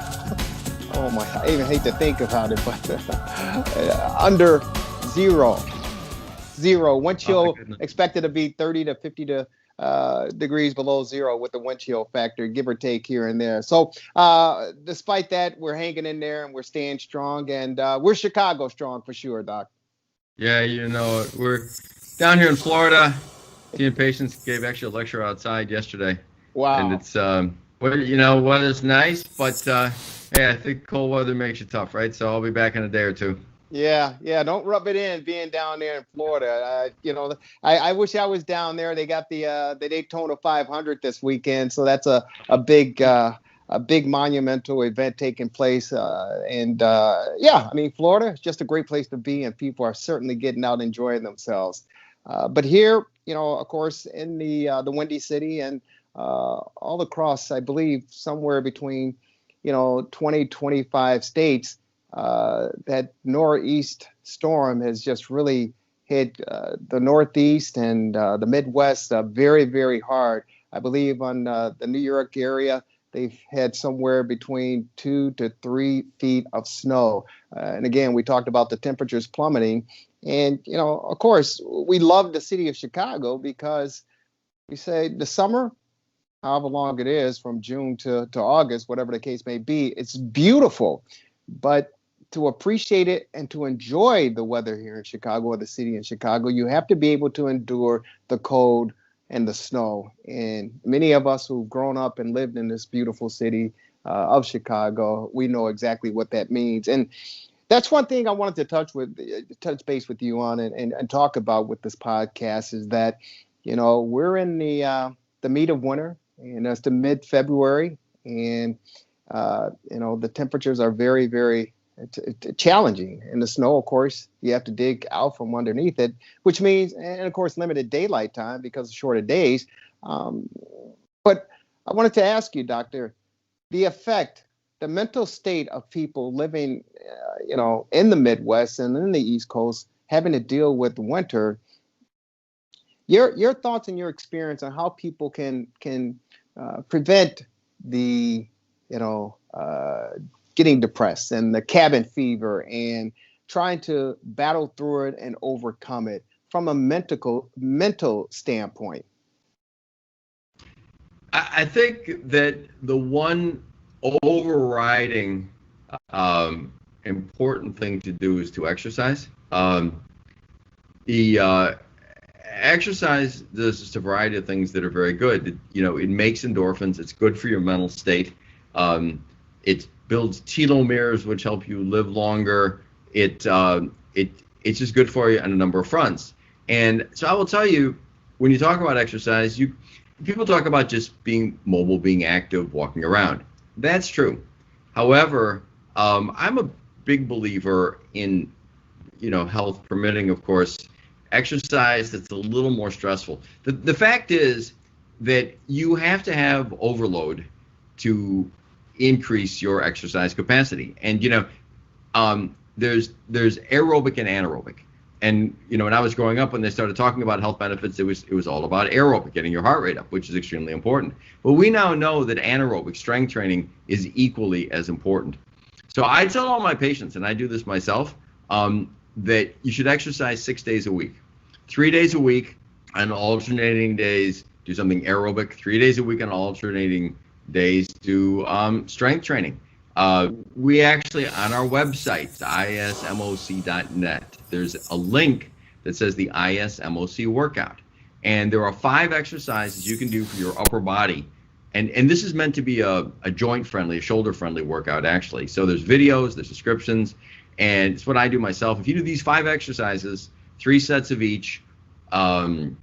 Oh my, I even hate to think about it, but under zero. Wind chill expected to be 30 to 50 degrees below zero with the wind chill factor, give or take here and there. So despite that, we're hanging in there and we're staying strong, and we're Chicago strong for sure, Doc. Yeah, you know, we're down here in Florida. Seeing patients gave actually a lecture outside yesterday. Wow. And it's, weather's nice, but hey, I think cold weather makes you tough, right? So I'll be back in a day or two. Yeah, yeah. Don't rub it in being down there in Florida. I wish I was down there. They got the Daytona 500 this weekend, so that's a big monumental event taking place. Yeah, I mean, Florida is just a great place to be, and people are certainly getting out enjoying themselves. But here, of course, in the Windy City and all across, I believe, somewhere between 20, 25 states. That northeast storm has just really hit the Northeast and the Midwest very, very hard. I believe on the New York area, they've had somewhere between 2 to 3 feet of snow. And again, we talked about the temperatures plummeting. And, of course, we love the city of Chicago because we say the summer, however long it is, from June to August, whatever the case may be, it's beautiful. But to appreciate it and to enjoy the weather here in Chicago or the city in Chicago, you have to be able to endure the cold and the snow. And many of us who've grown up and lived in this beautiful city of Chicago, we know exactly what that means. And that's one thing I wanted to touch base with you on and talk about with this podcast is that, we're in the meat of winter, and that's the mid-February. And, the temperatures are very, very challenging. And the snow, of course, you have to dig out from underneath it, which means, and of course, limited daylight time because of shorter days. But I wanted to ask you, Doctor, the mental state of people living, in the Midwest and in the East Coast, having to deal with winter. Your thoughts and your experience on how people can prevent the, getting depressed and the cabin fever and trying to battle through it and overcome it from a mental standpoint? I think that the one overriding important thing to do is to exercise. Exercise does just a variety of things that are very good. It makes endorphins. It's good for your mental state. It builds telomeres, which help you live longer. It's just good for you on a number of fronts. And so I will tell you, when you talk about exercise, people talk about just being mobile, being active, walking around. That's true. However, I'm a big believer in, health permitting, of course, exercise that's a little more stressful. The fact is that you have to have overload to increase your exercise capacity. And, there's aerobic and anaerobic. And, when I was growing up, when they started talking about health benefits, it was all about aerobic, getting your heart rate up, which is extremely important. But we now know that anaerobic strength training is equally as important. So I tell all my patients, and I do this myself, that you should exercise 6 days a week. 3 days a week on alternating days, do something aerobic. 3 days a week on alternating days, do strength training. We actually, on our website, ismoc.net, there's a link that says the ISMOC workout. And there are 5 exercises you can do for your upper body. And this is meant to be a joint-friendly, a shoulder-friendly workout, actually. So there's videos, there's descriptions, and it's what I do myself. If you do these 5 exercises, 3 sets of each, 10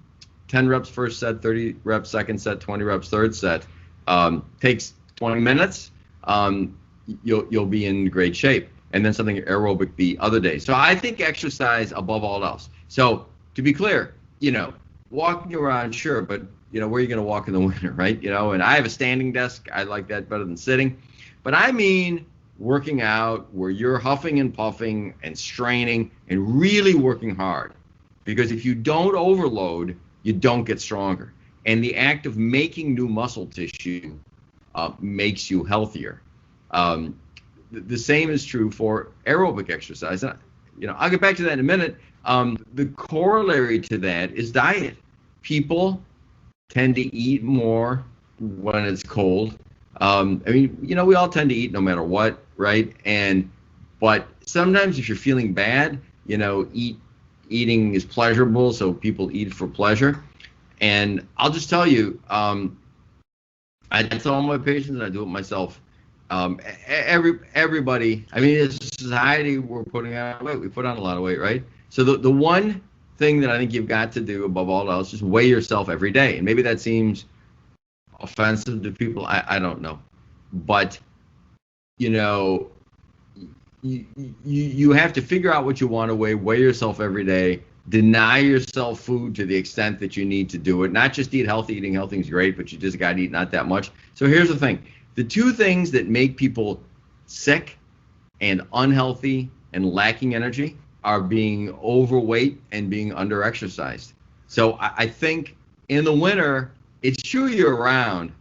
reps first set, 30 reps second set, 20 reps third set, takes 20 minutes, you'll be in great shape. And then something aerobic the other day. So I think exercise above all else. So to be clear, walking around, sure, but where are you going to walk in the winter, right? And I have a standing desk. I like that better than sitting. But I mean working out where you're huffing and puffing and straining and really working hard. Because if you don't overload, you don't get stronger. And the act of making new muscle tissue makes you healthier. The same is true for aerobic exercise. I'll get back to that in a minute. The corollary to that is diet. People tend to eat more when it's cold. We all tend to eat no matter what, right? But sometimes if you're feeling bad, eating is pleasurable, so people eat for pleasure. And I'll just tell you, I tell all my patients, and I do it myself, everybody, I mean, as a society, we're putting on weight. We put on a lot of weight, right? So the one thing that I think you've got to do above all else is weigh yourself every day. And maybe that seems offensive to people. I don't know. But, you know, you have to figure out what you want to weigh yourself every day, deny yourself food to the extent that you need to do it. Not just eat healthy. Eating healthy is great, but you just got to eat not that much. So here's the thing. The two things that make people sick and unhealthy and lacking energy are being overweight and being underexercised. So I think in the winter, it's true year round,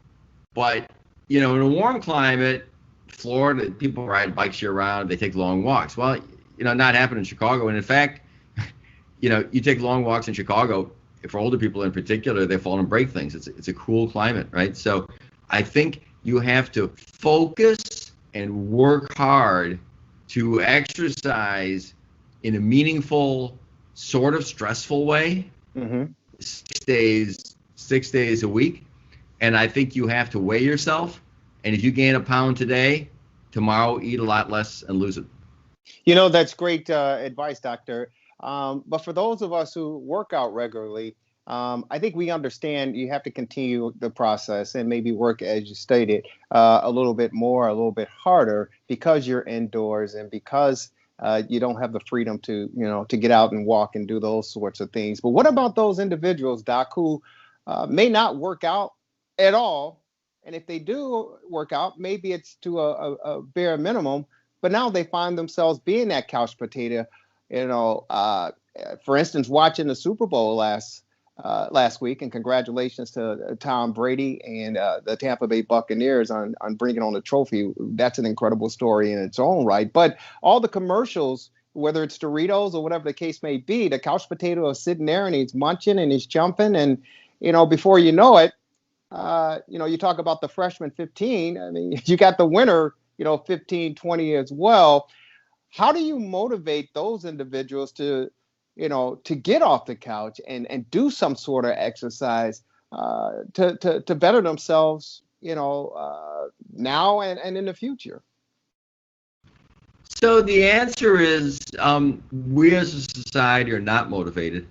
but you know, in a warm climate, Florida, people ride bikes year round, they take long walks. Well, you know, not happening in Chicago. And in fact, you know, you take long walks in Chicago, for older people in particular, they fall and break things. It's a cool climate, right? So I think you have to focus and work hard to exercise in a meaningful, sort of stressful way, 6 days a week. And I think you have to weigh yourself. And if you gain a pound today, tomorrow eat a lot less and lose it. You know, that's great advice, Doctor. But for those of us who work out regularly, I think we understand you have to continue the process and maybe work, as you stated, a little bit more, a little bit harder because you're indoors and because you don't have the freedom to, you know, to get out and walk and do those sorts of things. But what about those individuals, Doc, who may not work out at all? And if they do work out, maybe it's to a bare minimum, but now they find themselves being that couch potato, you know, for instance, watching the Super Bowl last week, and congratulations to Tom Brady and the Tampa Bay Buccaneers on bringing on the trophy. That's an incredible story in its own right. But all the commercials, whether it's Doritos or whatever the case may be, the couch potato is sitting there and he's munching and he's jumping. And, you know, before you know it, you know, you talk about the freshman 15. I mean, you got the winner, you know, 15, 20 as well. How do you motivate those individuals to, you know, to get off the couch and do some sort of exercise to better themselves, you know, now and in the future? So the answer is we as a society are not motivated,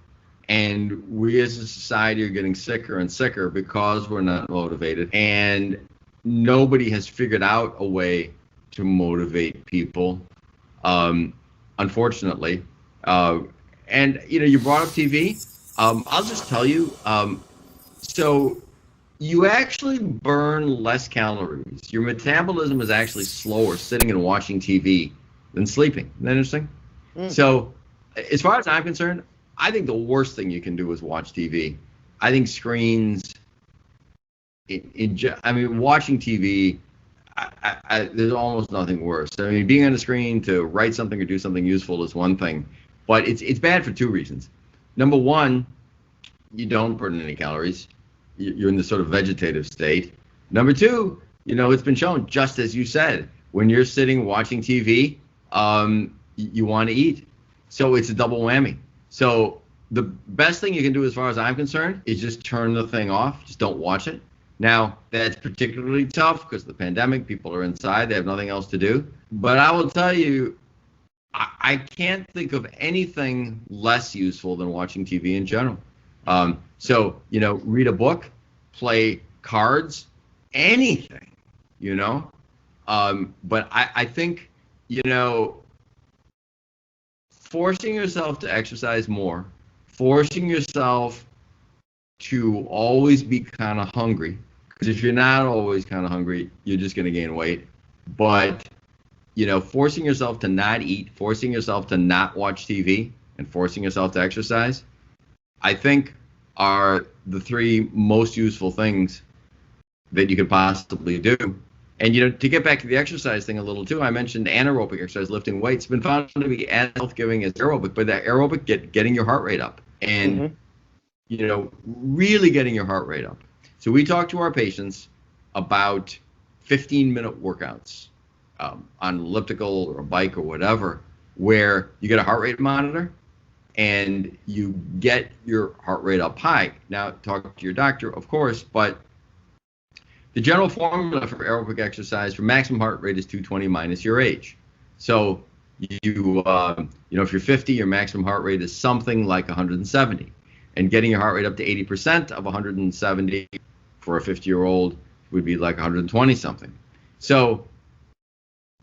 and we as a society are getting sicker and sicker because we're not motivated, and nobody has figured out a way to motivate people, unfortunately. And, you know, you brought up TV. I'll just tell you, so you actually burn less calories. Your metabolism is actually slower sitting and watching TV than sleeping. Isn't that interesting? So as far as I'm concerned, I think the worst thing you can do is watch TV. I think screens, I mean, watching TV, there's almost nothing worse. I mean, being on a screen to write something or do something useful is one thing. But it's bad for two reasons. Number one, you don't burn any calories. You're in this sort of vegetative state. Number two, you know, it's been shown, just as you said, when you're sitting watching TV, you want to eat. So it's a double whammy. So the best thing you can do as far as I'm concerned is just turn the thing off. Just don't watch it. Now, that's particularly tough because of the pandemic. People are inside. They have nothing else to do. But I will tell you, I can't think of anything less useful than watching TV in general. So, you know, read a book, play cards, anything, you know. But I think, you know, forcing yourself to exercise more, forcing yourself to always be kind of hungry, because if you're not always kind of hungry, you're just going to gain weight. But you know, forcing yourself to not eat, forcing yourself to not watch TV, and forcing yourself to exercise, I think are the three most useful things that you could possibly do. And, you know, to get back to the exercise thing a little too, I mentioned anaerobic exercise, lifting weights. It's been found to be as health-giving as aerobic, but that aerobic, getting your heart rate up and, you know, really getting your heart rate up. So we talk to our patients about 15-minute workouts. On an elliptical or a bike or whatever, where you get a heart rate monitor and you get your heart rate up high. Now, talk to your doctor, of course, but The general formula for aerobic exercise for maximum heart rate is 220 minus your age. So if you're 50, your maximum heart rate is something like 170. And getting your heart rate up to 80% of 170 for a 50-year-old would be like 120 something. So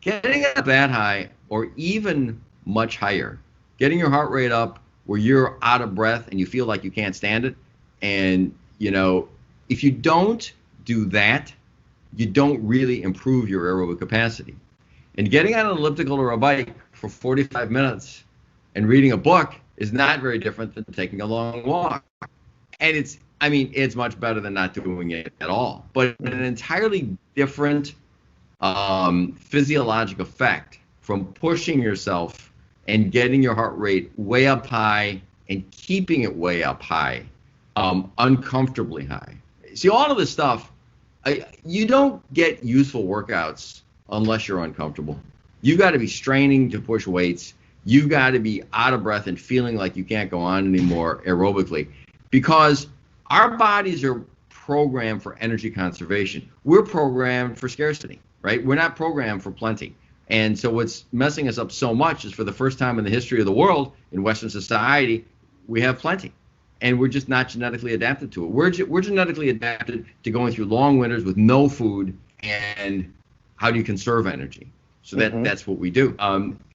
getting it that high, or even much higher, getting your heart rate up where you're out of breath and you feel like you can't stand it, and if you don't do that, you don't really improve your aerobic capacity. And getting on an elliptical or a bike for 45 minutes and reading a book is not very different than taking a long walk. And it's much better than not doing it at all. But an entirely different physiologic effect from pushing yourself and getting your heart rate way up high and keeping it way up high, uncomfortably high. See, all of this stuff, you don't get useful workouts unless you're uncomfortable. You got to be straining to push weights. You got to be out of breath and feeling like you can't go on anymore aerobically, because our bodies are programmed for energy conservation. We're programmed for scarcity, right? We're not programmed for plenty. And so what's messing us up so much is, for the first time in the history of the world, in Western society, we have plenty. And we're just not genetically adapted to it. We're genetically adapted to going through long winters with no food and how do you conserve energy. So that's what we do.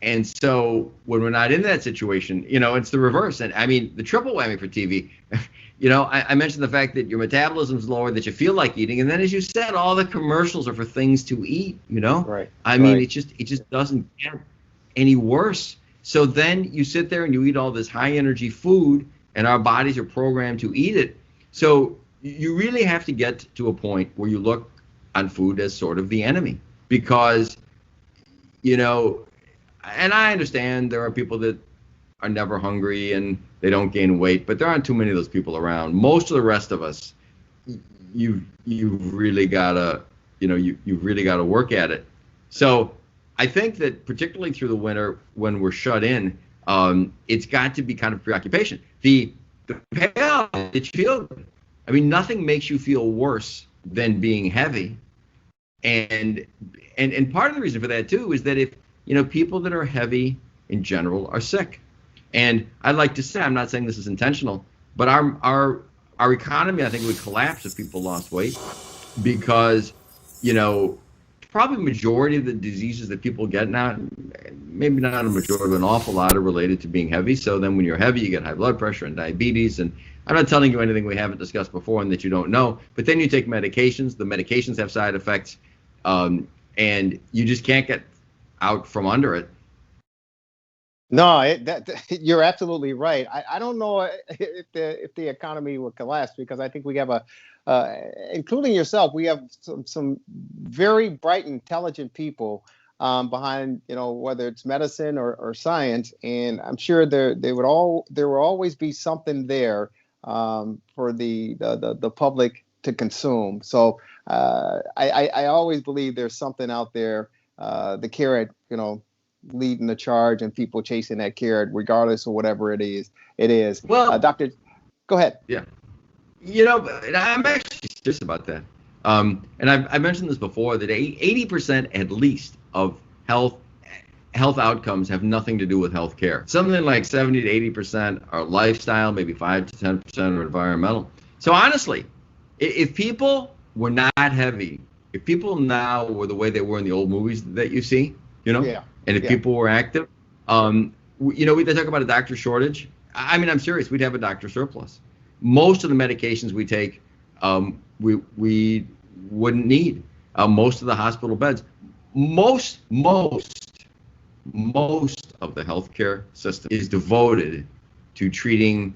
And so when we're not in that situation, it's the reverse. And I mean, the triple whammy for TV, I mentioned the fact that your metabolism's lower, that you feel like eating. And then, as you said, all the commercials are for things to eat, Right. I mean, it just doesn't get any worse. So then you sit there and you eat all this high energy food, and our bodies are programmed to eat it. So you really have to get to a point where you look on food as sort of the enemy, because, and I understand there are people that are never hungry and they don't gain weight, but there aren't too many of those people around. Most of the rest of us, you've really gotta, you've really gotta work at it. So I think that particularly through the winter when we're shut in, it's got to be kind of preoccupation. The payoff, it feels good. I mean, nothing makes you feel worse than being heavy. And part of the reason for that too is that if people that are heavy in general are sick. And I'd like to say, I'm not saying this is intentional, but our economy, I think, would collapse if people lost weight, because probably majority of the diseases that people get now, maybe not a majority, but an awful lot, are related to being heavy. So then when you're heavy, you get high blood pressure and diabetes. And I'm not telling you anything we haven't discussed before and that you don't know, but then you take medications. The medications have side effects, and you just can't get out from under it. No, you're absolutely right. I don't know if the economy will collapse, because I think we have including yourself, we have some very bright, intelligent people behind, whether it's medicine or science, and I'm sure there will always be something there for the public to consume. So I always believe there's something out there, the carrot, leading the charge, and people chasing that carrot, regardless of whatever it is. Well, Doctor, go ahead. Yeah. I'm actually serious about that. And I've mentioned this before, that 80% at least of health outcomes have nothing to do with health care. Something like 70 to 80% are lifestyle, maybe 5 to 10% are environmental. So honestly, if people were not heavy, if people now were the way they were in the old movies that you see, and if people were active, they talk about a doctor shortage. I mean, I'm serious. We'd have a doctor surplus. Most of the medications we take, we wouldn't need. Most of the hospital beds, most of the healthcare system is devoted to treating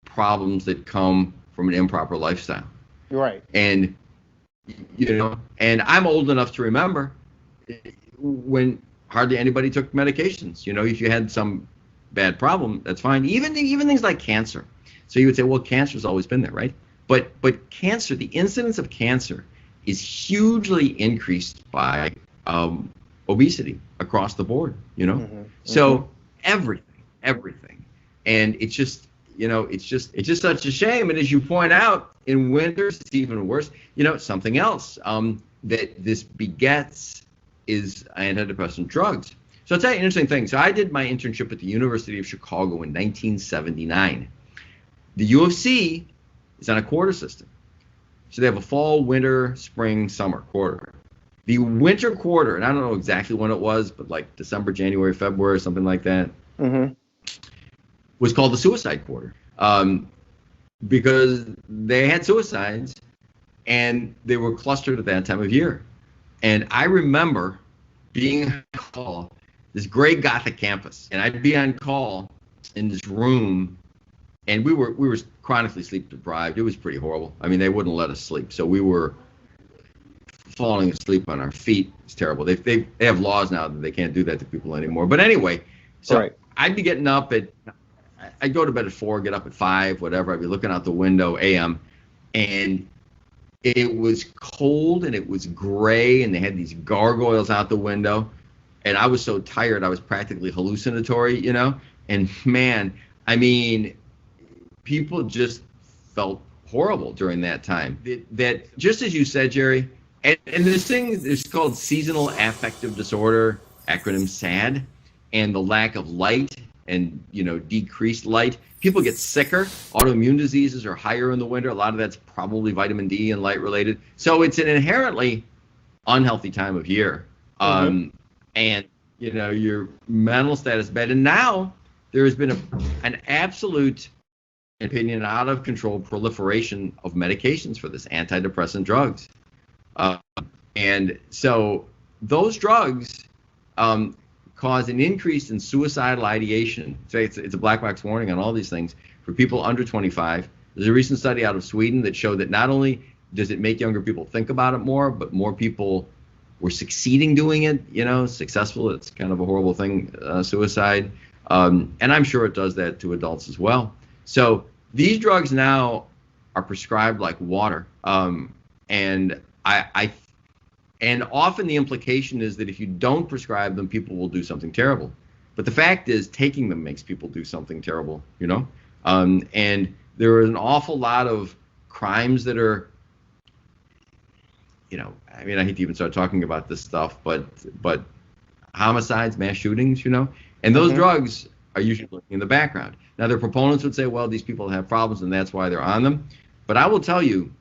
problems that come from an improper lifestyle. Right. And and I'm old enough to remember when hardly anybody took medications. If you had some bad problem, that's fine. Even things like cancer. So you would say, well, cancer's always been there, right? But cancer, the incidence of cancer is hugely increased by obesity across the board, So everything. And it's just, it's just such a shame. And as you point out, in winters, it's even worse. Something else that this begets is antidepressant drugs. So I'll tell you an interesting thing. So I did my internship at the University of Chicago in 1979. The U of C is on a quarter system. So they have a fall, winter, spring, summer quarter. The winter quarter, and I don't know exactly when it was, but like December, January, February, something like that, was called the suicide quarter, because they had suicides and they were clustered at that time of year. And I remember being on call, this great Gothic campus, and I'd be on call in this room, and we were chronically sleep deprived. It was pretty horrible. I mean, they wouldn't let us sleep, so we were falling asleep on our feet. It's terrible. They have laws now that they can't do that to people anymore. But anyway, so I'd be getting up I'd go to bed at 4, get up at 5, whatever. I'd be looking out the window, AM, and it was cold and it was gray, and they had these gargoyles out the window, and I was so tired I was practically hallucinatory, And man, I mean, people just felt horrible during that time. That just as you said, Jerry, and this thing is called seasonal affective disorder, acronym SAD, and the lack of light and decreased light. People get sicker. Autoimmune diseases are higher in the winter. A lot of that's probably vitamin D and light related. So it's an inherently unhealthy time of year. And your mental status bad. And now there has been an absolute opinion out of control proliferation of medications for this, antidepressant drugs. And so those drugs cause an increase in suicidal ideation. So it's a black box warning on all these things for people under 25. There's a recent study out of Sweden that showed that not only does it make younger people think about it more, but more people were succeeding doing it, successful. It's kind of a horrible thing, suicide. And I'm sure it does that to adults as well. So these drugs now are prescribed like water. And and often the implication is that if you don't prescribe them, people will do something terrible. But the fact is, taking them makes people do something terrible, And there are an awful lot of crimes that are, I mean, I hate to even start talking about this stuff, but homicides, mass shootings, and those drugs are usually looking in the background. Now, their proponents would say, well, these people have problems and that's why they're on them. But I will tell you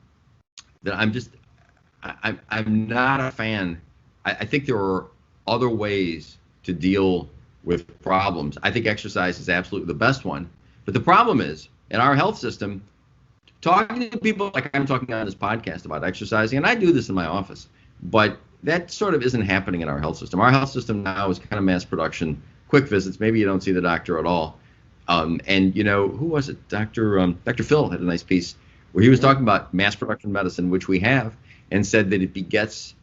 that I'm not a fan. I think there are other ways to deal with problems. I think exercise is absolutely the best one. But the problem is, in our health system, talking to people like I'm talking on this podcast about exercising, and I do this in my office, but that sort of isn't happening in our health system. Our health system now is kind of mass production, quick visits. Maybe you don't see the doctor at all. And who was it? Dr. Phil had a nice piece where he was talking about mass production medicine, which we have, and said that it begets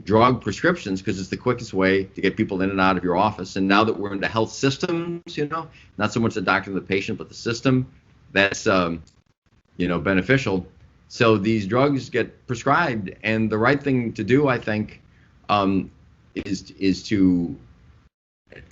drug prescriptions because it's the quickest way to get people in and out of your office. And now that we're into health systems, not so much the doctor and the patient, but the system, that's beneficial. So these drugs get prescribed, and the right thing to do, I think, is to,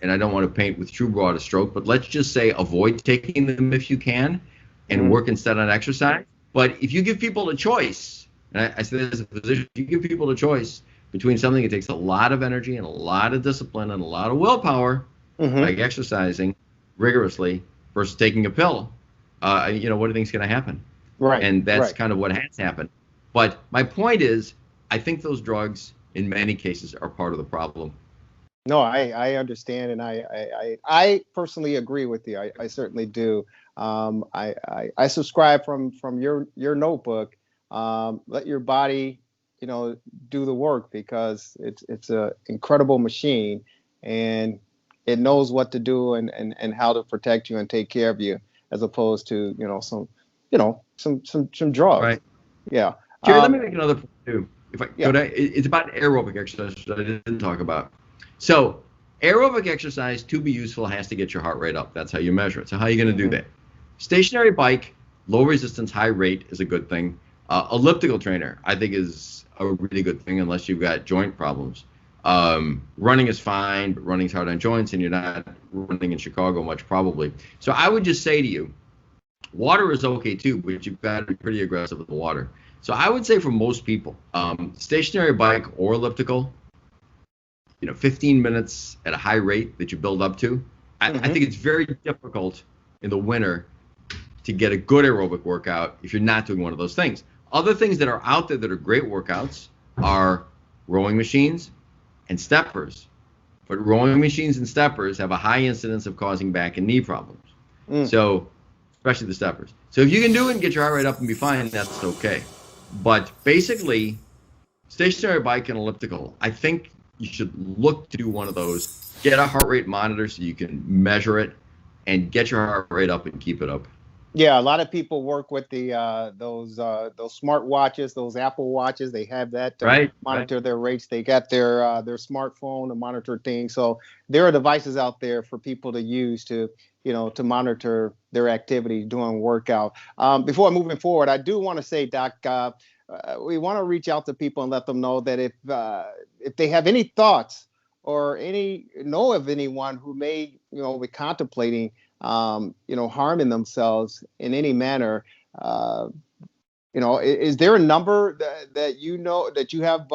and I don't want to paint with too broad a stroke, but let's just say avoid taking them if you can, and work instead on exercise. But if you give people a choice, and I say this as a physician, if you give people a choice between something that takes a lot of energy and a lot of discipline and a lot of willpower, like exercising rigorously versus taking a pill, what do you think is going to happen? Right. And that's kind of what has happened. But my point is, I think those drugs, in many cases, are part of the problem. No, I understand, and I personally agree with you. I certainly do. I subscribe from your notebook. Let your body, do the work, because it's a incredible machine, and it knows what to do and how to protect you and take care of you, as opposed to some drugs. Right. Yeah. Jerry, let me make another point too. If I could, it's about aerobic exercise that I didn't talk about. So aerobic exercise, to be useful, has to get your heart rate up. That's how you measure it. So how are you going to do that? Stationary bike, low resistance, high rate is a good thing. Elliptical trainer, I think, is a really good thing unless you've got joint problems. Running is fine, but running's hard on joints, and you're not running in Chicago much probably. So I would just say to you, Water is okay too, but you've got to be pretty aggressive with the water. So I would say for most people, stationary bike or elliptical, 15 minutes at a high rate that you build up to. I think it's very difficult in the winter to get a good aerobic workout if you're not doing one of those things. Other things that are out there that are great workouts are rowing machines and steppers. But rowing machines and steppers have a high incidence of causing back and knee problems. So, especially the steppers. So if you can do it and get your heart rate up and be fine, that's okay. But basically, stationary bike and elliptical, I think you should look to do one of those. Get a heart rate monitor so you can measure it and get your heart rate up and keep it up. Yeah, a lot of people work with the those smart watches, those Apple watches. They have that to monitor their rates. They got their smartphone to monitor things. So there are devices out there for people to use to to monitor their activity during workout. Before moving forward, I do want to say, Doc, we want to reach out to people and let them know that if they have any thoughts or know of anyone who may be contemplating harming themselves in any manner, is there a number that you have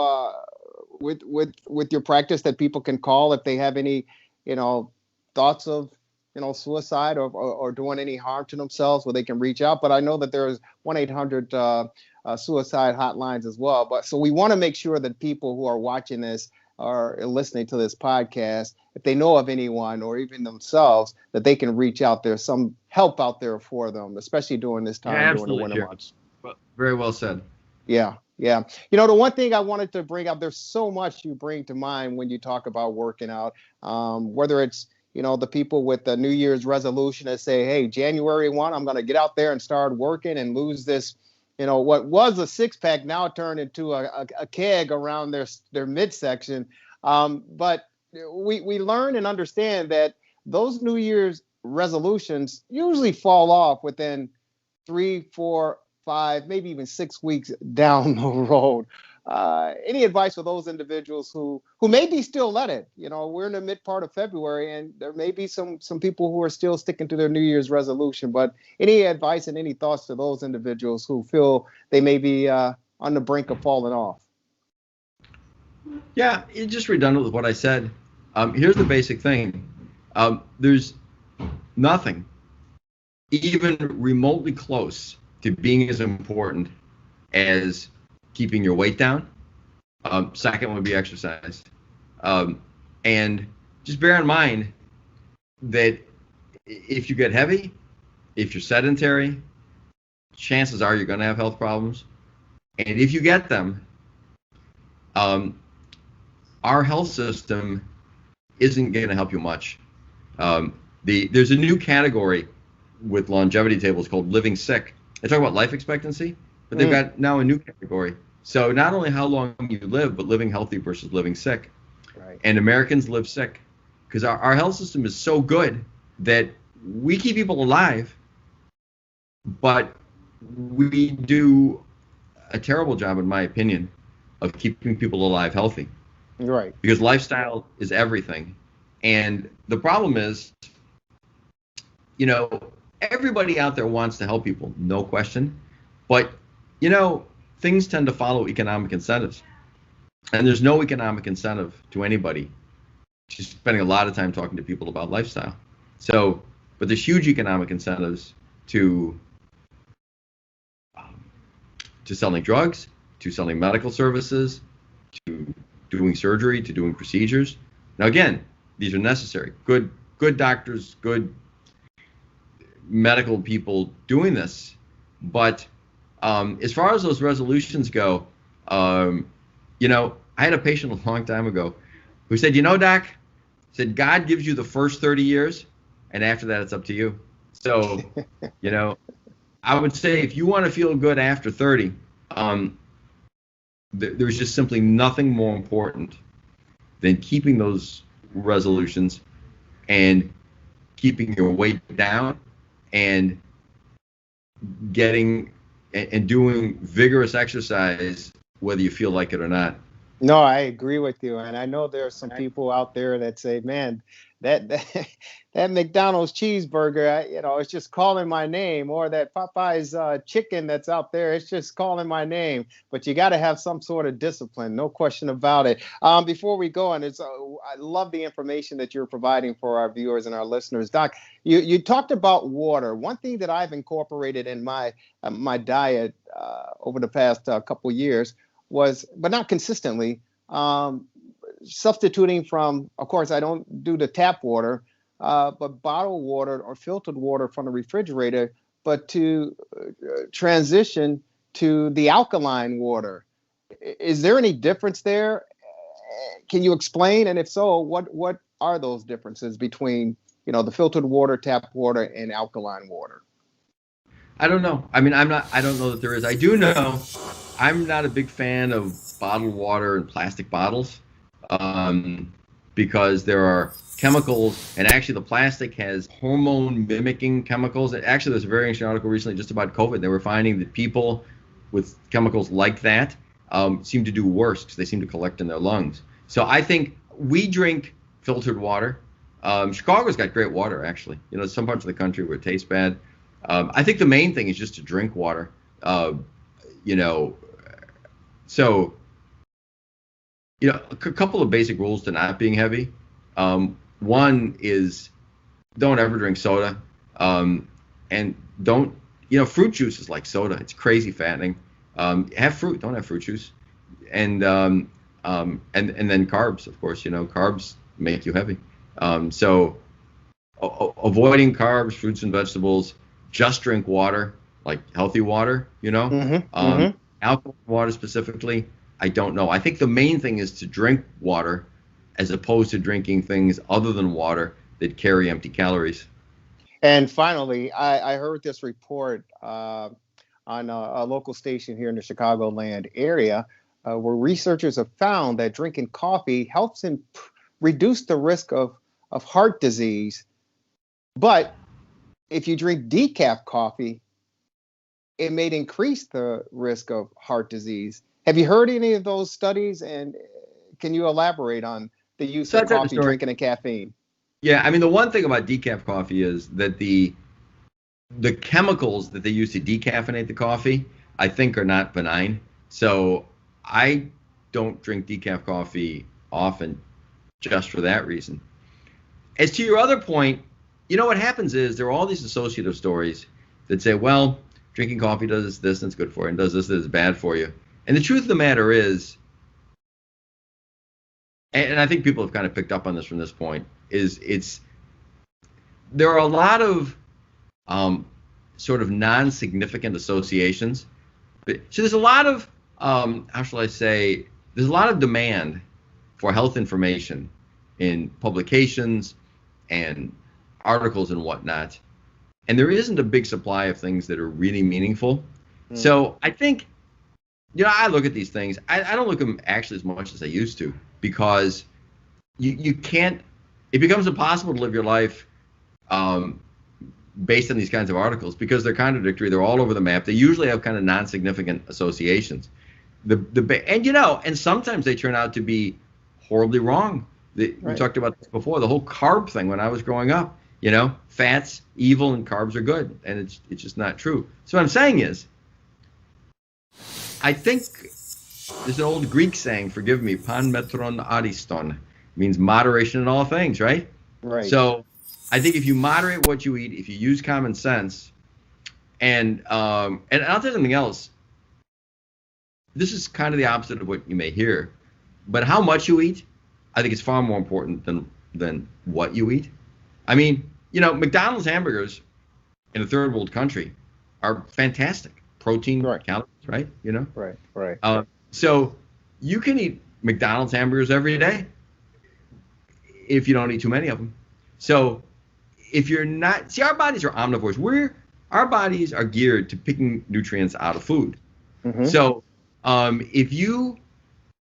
with your practice that people can call if they have any thoughts of suicide or doing any harm to themselves, where they can reach out? But I know that there's 1-800 suicide hotlines as well. But so we want to make sure that people who are watching this or listening to this podcast, if they know of anyone or even themselves, that they can reach out. There's some help out there for them, especially during this time, during the winter months. Very well said. Yeah. The one thing I wanted to bring up, there's so much you bring to mind when you talk about working out, whether it's, the people with the New Year's resolution that say, hey, January 1, I'm going to get out there and start working and lose this, what was a six-pack now turned into a keg around their midsection. But we learn and understand that those New Year's resolutions usually fall off within 3, 4, 5, maybe even 6 weeks down the road. Any advice for those individuals who may be still at it? We're in the mid part of February, and there may be some people who are still sticking to their New Year's resolution. But any advice and any thoughts to those individuals who feel they may be on the brink of falling off? Yeah, it's just redundant with what I said. Here's the basic thing. There's nothing even remotely close to being as important as keeping your weight down. Second would be exercise. And just bear in mind that if you get heavy, if you're sedentary, chances are you're going to have health problems. And if you get them, our health system isn't going to help you much. There's a new category with longevity tables called living sick. They talk about life expectancy, but they've got now a new category. So not only how long you live, but living healthy versus living sick. Right. And Americans live sick because our health system is so good that we keep people alive, but we do a terrible job, in my opinion, of keeping people alive healthy. Right. Because lifestyle is everything. And the problem is, everybody out there wants to help people, no question. But, things tend to follow economic incentives. And there's no economic incentive to anybody just spending a lot of time talking to people about lifestyle. So, but there's huge economic incentives to selling drugs, to selling medical services, to doing surgery, to doing procedures. Now, again, these are necessary. Good doctors, good medical people doing this. But as far as those resolutions go, I had a patient a long time ago who said, Doc, said God gives you the first 30 years, and after that, it's up to you. So, I would say if you want to feel good after 30, there's just simply nothing more important than keeping those resolutions and keeping your weight down and getting and doing vigorous exercise, whether you feel like it or not. No, I agree with you, and I know there are some people out there that say, "Man, that that McDonald's cheeseburger, it's just calling my name," or that Popeye's chicken that's out there, it's just calling my name. But you got to have some sort of discipline, no question about it. Before we go on, I love the information that you're providing for our viewers and our listeners, Doc. You talked about water. One thing that I've incorporated in my diet over the past couple years was, but not consistently, substituting from, of course, I don't do the tap water, but bottled water or filtered water from the refrigerator, but to transition to the alkaline water. Is there any difference there? Can you explain? And if so, what are those differences between, the filtered water, tap water, and alkaline water? I don't know. I mean, I don't know that there is. I do know I'm not a big fan of bottled water in plastic bottles because there are chemicals, and actually the plastic has hormone mimicking chemicals. Actually, there's a very interesting article recently just about COVID. They were finding that people with chemicals like that seem to do worse because they seem to collect in their lungs. So I think we drink filtered water. Chicago's got great water, actually. Some parts of the country where it tastes bad. I think the main thing is just to drink water. So, a couple of basic rules to not being heavy. One is don't ever drink soda, and don't, fruit juice is like soda. It's crazy fattening. Have fruit, don't have fruit juice, and then carbs, of course. Carbs make you heavy. So avoiding carbs, fruits and vegetables. Just drink water, like healthy water. Alkaline water specifically, I don't know. I think the main thing is to drink water as opposed to drinking things other than water that carry empty calories. And finally, I heard this report on a local station here in the Chicagoland area where researchers have found that drinking coffee helps reduce the risk of heart disease. But if you drink decaf coffee, it may increase the risk of heart disease. Have you heard any of those studies? And can you elaborate on the use of coffee, drinking, and caffeine? Yeah, I mean, the one thing about decaf coffee is that the chemicals that they use to decaffeinate the coffee, I think, are not benign. So I don't drink decaf coffee often just for that reason. As to your other point, what happens is there are all these associative stories that say, well, drinking coffee does this and it's good for you, and does this and it's bad for you. And the truth of the matter is, and I think people have kind of picked up on this from this point, is there are a lot of sort of non-significant associations. So there's a lot of, how shall I say, there's a lot of demand for health information in publications and articles and whatnot. And there isn't a big supply of things that are really meaningful. So I think, I look at these things. I don't look at them actually as much as I used to, because you can't, it becomes impossible to live your life based on these kinds of articles because they're contradictory. They're all over the map. They usually have kind of non-significant associations. And sometimes they turn out to be horribly wrong. We talked about this before, the whole carb thing when I was growing up. Fat's evil and carbs are good, and it's just not true. So what I'm saying is, I think there's an old Greek saying, forgive me, pan metron ariston, means moderation in all things, right? Right. So I think if you moderate what you eat, if you use common sense, and I'll tell you something else. This is kind of the opposite of what you may hear, but how much you eat, I think is far more important than what you eat. I mean, McDonald's hamburgers in a third world country are fantastic. Protein, calories, right? Right. So you can eat McDonald's hamburgers every day if you don't eat too many of them. So if you're not, see, our bodies are omnivores. Our bodies are geared to picking nutrients out of food. So if you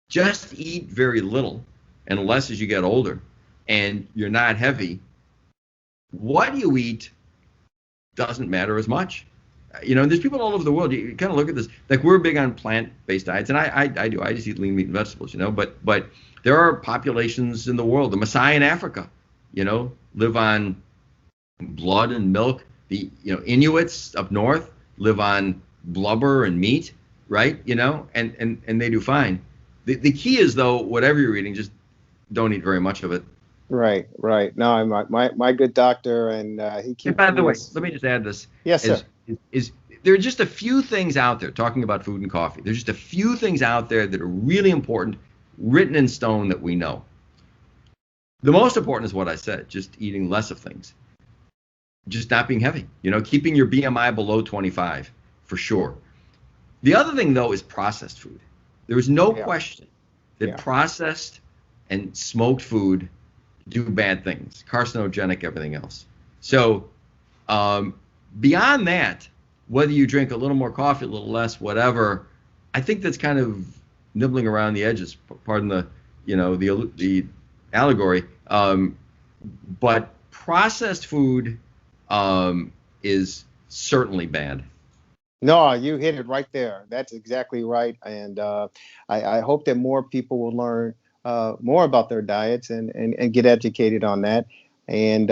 just eat very little and less as you get older and you're not heavy, what you eat doesn't matter as much. there's people all over the world. You kind of look at this, like we're big on plant-based diets, and I do. I just eat lean meat and vegetables, but there are populations in the world, the Maasai in Africa, live on blood and milk. The Inuits up north live on blubber and meat, right? And they do fine. The key is, though, whatever you're eating, just don't eat very much of it. Right. No, my good doctor, and he keeps. And by the way, let me just add this. Yes, sir. Is there are just a few things out there, talking about food and coffee, there's just a few things out there that are really important, written in stone, that we know. The most important is what I said, just eating less of things. Just not being heavy, keeping your BMI below 25, for sure. The other thing, though, is processed food. There is no question that processed and smoked food do bad things, carcinogenic, everything else. So beyond that, whether you drink a little more coffee, a little less, whatever, I think that's kind of nibbling around the edges, pardon the allegory. But processed food is certainly bad. No, you hit it right there. That's exactly right. And I hope that more people will learn more about their diets and get educated on that, and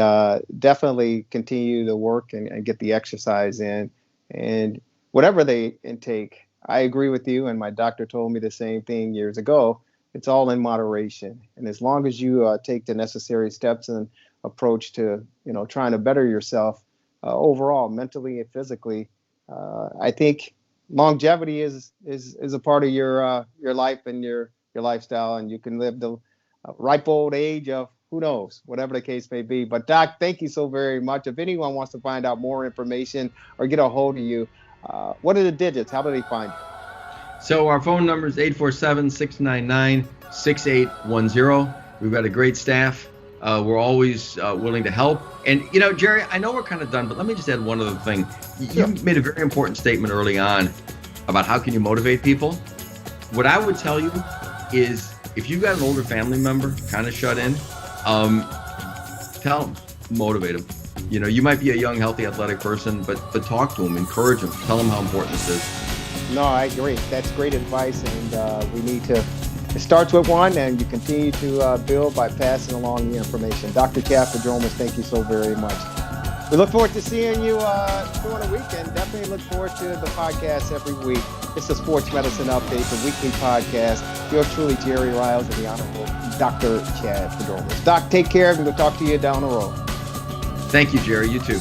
definitely continue to work and get the exercise in, and whatever they intake. I agree with you, and my doctor told me the same thing years ago. It's all in moderation, and as long as you take the necessary steps and approach to trying to better yourself overall, mentally and physically, I think longevity is a part of your life and your lifestyle, and you can live the ripe old age of who knows, whatever the case may be. But Doc, thank you so very much. If anyone wants to find out more information or get a hold of you, what are the digits? How do they find you? So our phone number is 847-699-6810. We've got a great staff. We're always willing to help. And, Jerry, I know we're kind of done, but let me just add one other thing. You made a very important statement early on about how can you motivate people. What I would tell you is, if you've got an older family member kind of shut in, tell them, motivate them. You might be a young, healthy, athletic person, but talk to them, encourage them, tell them how important this is. No, I agree. That's great advice, and we need to. It starts with one, and you continue to build by passing along the information. Dr. Caffredromas, thank you so very much. We look forward to seeing you during the weekend. Definitely look forward to the podcast every week. It's the Sports Medicine Update, the weekly podcast. Yours truly, Jerry Riles, and the Honorable Dr. Chad Fedorowicz. Doc, take care, and we'll talk to you down the road. Thank you, Jerry. You too.